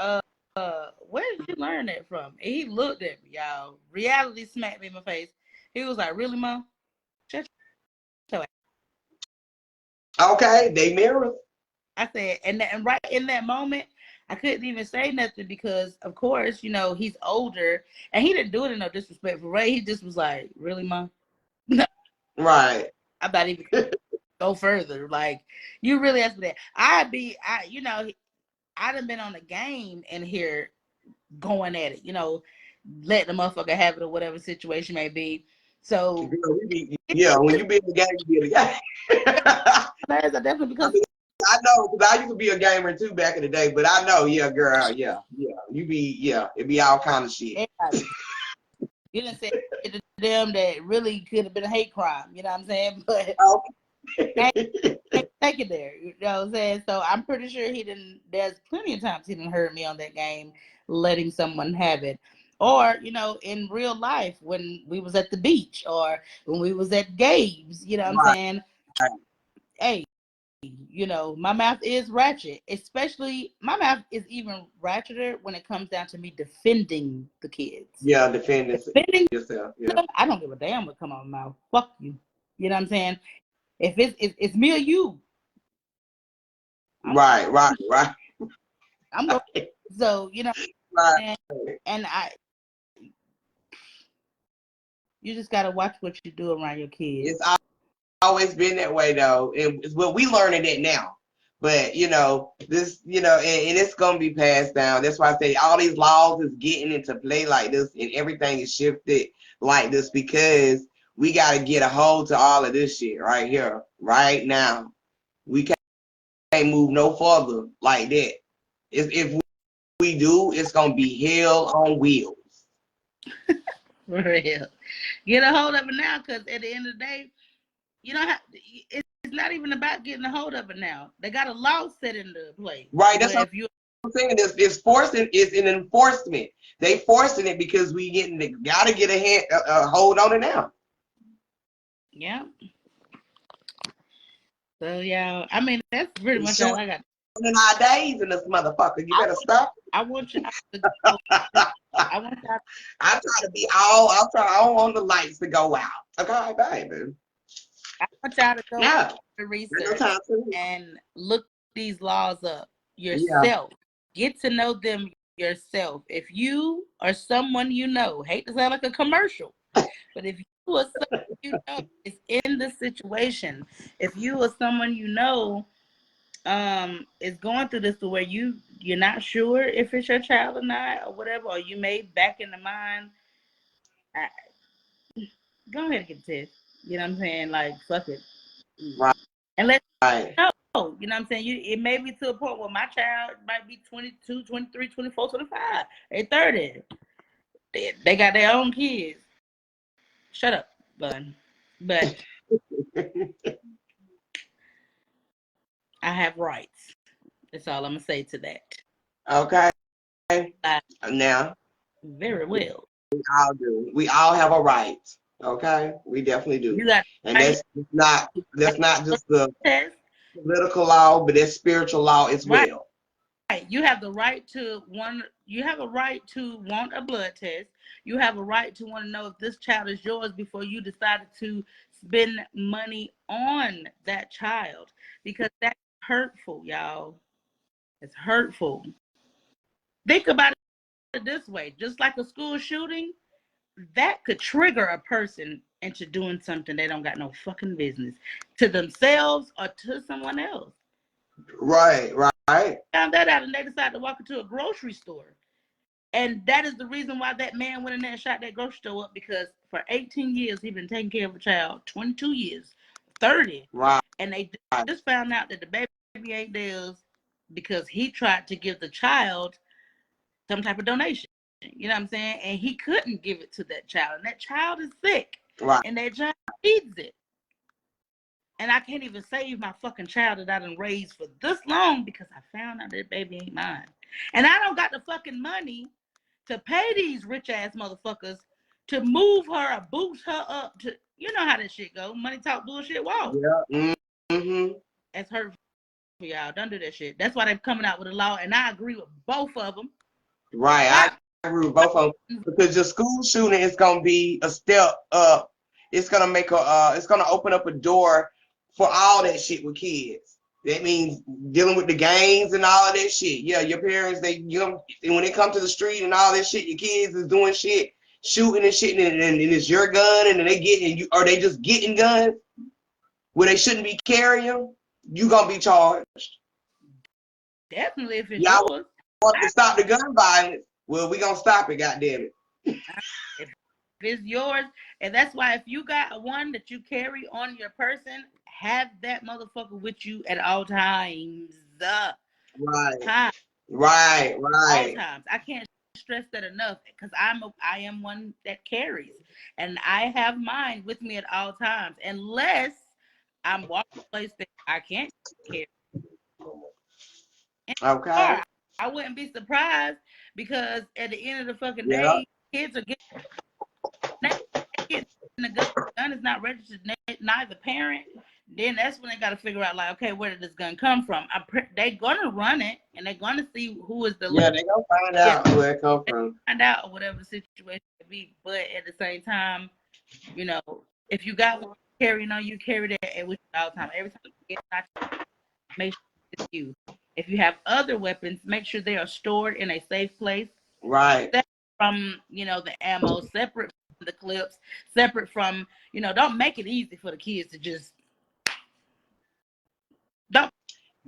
where did you learn that from? And he looked at me, y'all. Reality smacked me in my face. He was like, "Really, Mom? Shut your ass." Okay, they mirror. I said, and right in that moment, I couldn't even say nothing because, of course, he's older, and he didn't do it in no disrespectful way. He just was like, "Really, Mom? Right. I'm not even go further. Like, you really asked me that. I done been on a game in here going at it, let the motherfucker have it or whatever situation may be. So, When you be in the game, you be in the game. I definitely I because mean, I know because I used to be a gamer too back in the day, but I know, yeah, girl, yeah, it be all kind of shit. everybody, you didn't say it to them that really could have been a hate crime. You know what I'm saying? But take it there. You know what I'm saying? So I'm pretty sure he didn't. There's plenty of times he didn't hurt me on that game, letting someone have it. Or, in real life when we was at the beach or when we was at games, you know what I'm Right. saying? Hey, my mouth is ratchet. Especially my mouth is even ratcheter when it comes down to me defending the kids. Yeah, defending yourself. Yeah. Them, I don't give a damn what come out of my mouth. Fuck you. You know what I'm saying? If it's me or you, Right. I'm going. So Right. and you just gotta watch what you do around your kids. It's always been that way though, and it's what we learning it now. But this, and it's gonna be passed down. That's why I say all these laws is getting into play like this, and everything is shifted like this because we got to get a hold to all of this shit right here, right now. We can't move no further like that. If we do, it's gonna be hell on wheels. For real. Get a hold of it now, because at the end of the day, you don't have. It's not even about getting a hold of it now. They got a law set into place. Right. That's Where what if you I'm saying. It's forcing. It's an enforcement. They forcing it because we getting. They gotta get a hold on it now. yeah. So yeah, I mean that's pretty It's much all short I got. in our days in this motherfucker. You I better stop. I want y'all to go. I want y'all. I'm trying to be all. I don't want the lights to go out. Okay, baby. I want y'all to go No, to there's no research time to. and look these laws up Yeah. yourself. Get to know them yourself. If you or someone you know, hate to sound like a commercial, but if you or someone you know is in the situation, if you or someone you know is going through this to where you're not sure if it's your child or not or whatever, or you may back in the mind, go ahead and get the test. You know what I'm saying? Like, fuck it. Right. And let Right. you know. You know what I'm saying? It may be to a point where my child might be 22, 23, 24, 25. They're 30. They got their own kids. Shut up, bun. But I have rights. That's all I'm going to say to that. Okay. I Now very well. we all do. We all have a right. Okay. We definitely do. You got And right that's not just the test. political law, but it's spiritual law as Right. well. You have the right to you have a right to want a blood test. You have a right to want to know if this child is yours before you decided to spend money on that child, because that's hurtful, y'all. It's hurtful. Think about it this way, just like a school shooting, that could trigger a person into doing something they don't got no fucking business, to themselves or to someone else. Right. Right. Found that out and they decided to walk into a grocery store. And that is the reason why that man went in there and shot that grocery store up, because for 18 years he's been taking care of a child, 22 years, 30. Right. And they just found out that the baby ain't theirs because he tried to give the child some type of donation. You know what I'm saying? And he couldn't give it to that child. And that child is sick. Right. And that child needs it. And I can't even save my fucking child that I done raised for this long because I found out that baby ain't mine. And I don't got the fucking money to pay these rich ass motherfuckers to move her or boost her up to, you know how that shit go. Money talk, bullshit walk. Yeah. Mm-hmm. That's hurtful, y'all. Don't do that shit. That's why they're coming out with a law, and I agree with both of them. Right. I agree with both of them, because your school shooting is gonna be a step up. It's gonna make it's gonna open up a door for all that shit with kids. That means dealing with the gangs and all of that shit. Yeah, your parents, when they come to the street and all that shit, your kids is doing shit, shooting and shit, and it's your gun, and they getting you, or they just getting guns where they shouldn't be carrying. You gonna be charged. Definitely, if it's Y'all yours. want to stop the gun violence? Well, we gonna stop it, goddamn it. If it's yours, and that's why if you got one that you carry on your person, have that motherfucker with you at all times. Right. Right. All Right. times. I can't stress that enough, because I am one that carries, and I have mine with me at all times, unless I'm walking a place that I can't carry. Okay. Or I wouldn't be surprised, because at the end of the fucking Yeah. day, kids are getting the gun. The gun is not registered, neither parent. Then that's when they got to figure out, like, okay, where did this gun come from? They're gonna run it, and they're gonna see who is the Yeah, they gonna find out where it come from. find out whatever the situation may be. But at the same time, you know, if you got one carrying on you, carry that with you all the time. Every time you get shot, make sure it's you. If you have other weapons, make sure they are stored in a safe place, Right. separate from, the ammo, separate from the clips, separate from, don't make it easy for the kids to just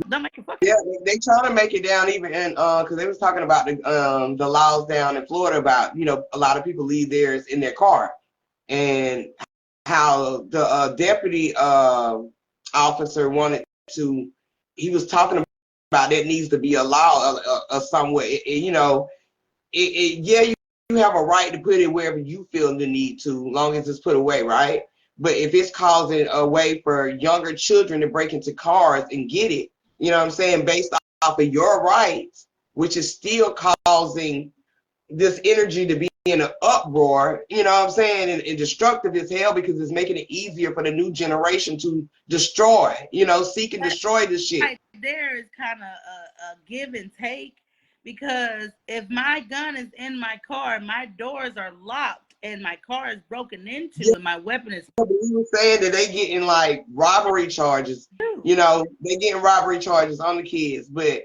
don't make it fucking. Yeah, they trying to make it down even in because they was talking about the laws down in Florida about a lot of people leave theirs in their car, and how the deputy officer wanted to. He was talking about that needs to be a law somewhere. Yeah, have a right to put it wherever you feel the need to, long as it's put away, right? But if it's causing a way for younger children to break into cars and get it, you know what I'm saying, based off of your rights, which is still causing this energy to be in an uproar, you know what I'm saying, and destructive as hell, because it's making it easier for the new generation to destroy, seek and destroy this shit. Right there is kind of a give and take, because if my gun is in my car, my doors are locked, and my car is broken into, Yeah, and my weapon is. but he was saying that they getting like robbery charges, they getting robbery charges on the kids, but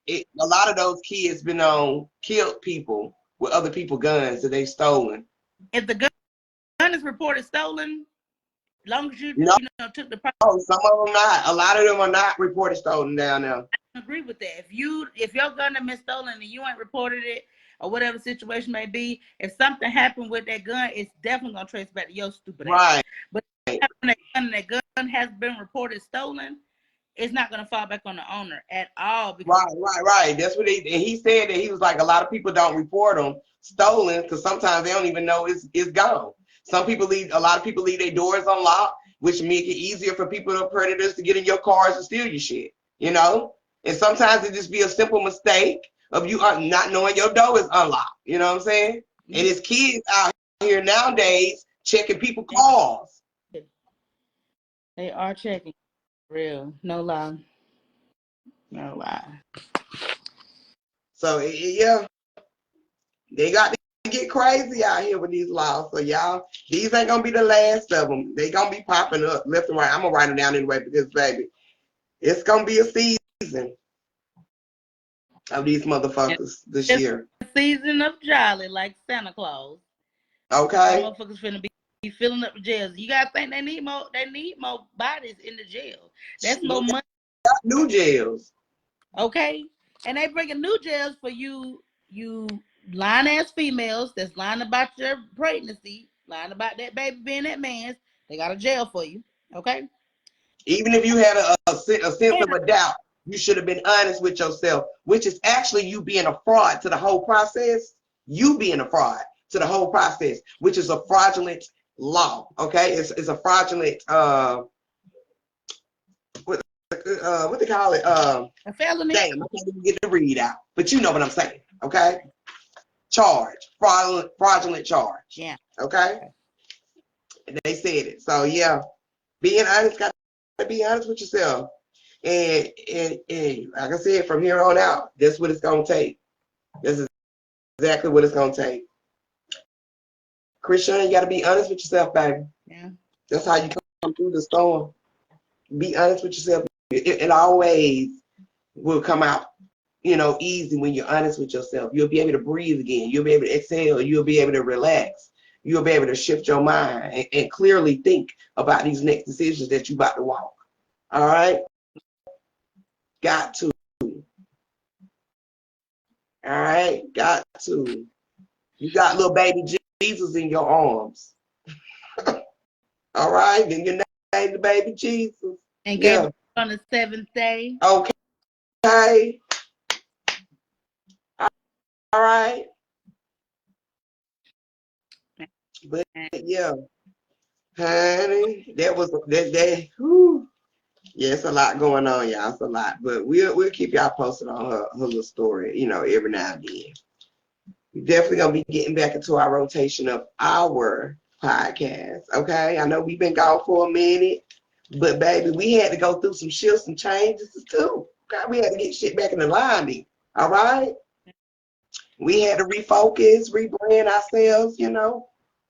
a lot of those kids been on killed people with other people's guns that they stolen. If the gun is reported stolen, as long as you No, took the property. some of them not. A lot of them are not reported stolen down there. I agree with that. If your gun has been stolen and you ain't reported it, or whatever situation may be, if something happened with that gun, it's definitely gonna trace back to your stupid ass. Right. But if that gun has been reported stolen, it's not gonna fall back on the owner at all. Right. That's what he said, that he was like, a lot of people don't report them stolen because sometimes they don't even know it's gone. A lot of people leave their doors unlocked, which make it easier for predators to get in your cars and steal your shit, And sometimes it just be a simple mistake of you not knowing your door is unlocked. You know what I'm saying? Mm-hmm. And it's kids out here nowadays checking people's cars. They are checking. Real. No lie. No lie. So, yeah. They got to get crazy out here with these laws. So, y'all, these ain't going to be the last of them. They going to be popping up left and right. I'm going to write them down anyway because, baby, it's going to be a season of these motherfuckers this year. A season of jolly, like Santa Claus. Okay. Some motherfuckers finna be filling up the jails. You gotta think they need more bodies in the jail. That's more money. New jails. Okay. And they bringing new jails for you lying ass females that's lying about your pregnancy, lying about that baby being that man's. They got a jail for you. Okay. Even if you had a sense of a doubt, you should have been honest with yourself, which is actually you being a fraud to the whole process. You being a fraud to the whole process, which is a fraudulent law. Okay, it's a fraudulent what they call it? A felony. Damn, I can't even get the read out, but you know what I'm saying. Okay, fraudulent charge. Yeah. Okay, and they said it. So yeah, being honest, got to be honest with yourself. And like I said, from here on out, that's what it's gonna take. This is exactly what it's gonna take. Christian, you gotta be honest with yourself, baby. Yeah. That's how you come through the storm. Be honest with yourself. It always will come out, easy when you're honest with yourself. You'll be able to breathe again. You'll be able to exhale. You'll be able to relax. You'll be able to shift your mind and clearly think about these next decisions that you're about to walk. All right? Got to. All right? Got to. You got little baby Jesus in your arms. All right? Then you name the baby Jesus. And gave it on the 7th day. Okay. All right. But yeah, honey, that whew. Yeah, it's a lot going on, y'all. It's a lot. But we'll keep y'all posted on her little story, every now and then. We're definitely gonna be getting back into our rotation of our podcast. Okay. I know we've been gone for a minute, but baby, we had to go through some shifts and changes too. Okay, we had to get shit back in alignment. All right. We had to refocus, rebrand ourselves,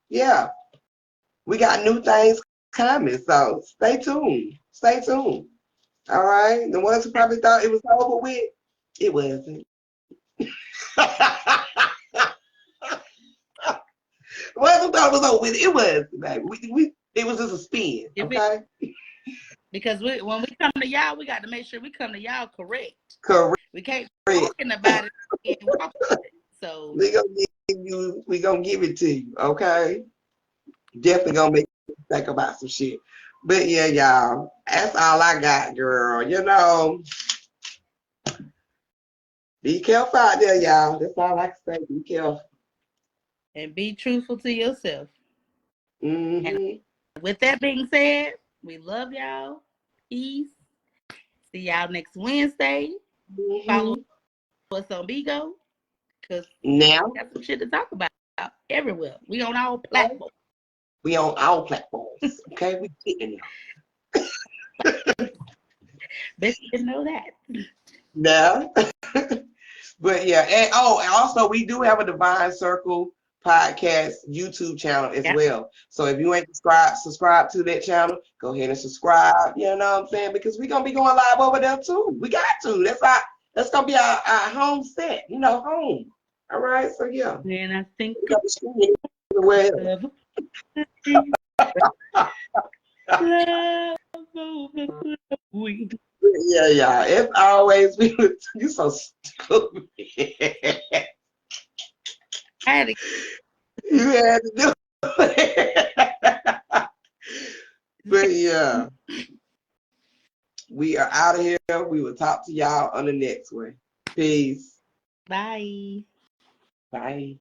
Yeah. We got new things coming, so stay tuned. Stay tuned. All right. The ones who probably thought it was over with, it wasn't. The ones who thought it was over with, it wasn't, baby. It was just a spin, okay? Because when we come to y'all, we got to make sure we come to y'all correct. Correct. We can't be talking about it and walk with it. So we gonna give it to you, okay? Definitely gonna make you think about some shit. But yeah, y'all, that's all I got, girl. Be careful out there, y'all. That's all I can say. Be careful. and be truthful to yourself. Mm-hmm. And with that being said, we love y'all. Peace. See y'all next Wednesday. Mm-hmm. Follow us on Bigo because Now we got some shit to talk about everywhere. We on all platforms. we on all platforms. Okay, we getting there. Bet you didn't know that. Now, but yeah, and also we do have a Divine Circle podcast YouTube channel as Yep. well. So if you ain't subscribe to that channel, go ahead and subscribe. You know what I'm saying? Because we're gonna be going live over there too. We got to. That's gonna be our home set. You know, home. All right. So yeah, And I think we got to stream everywhere. Yeah. It's always you so stupid. I had to You had to do it. But yeah, we are out of here. We will talk to y'all on the next one. Peace. bye. Bye.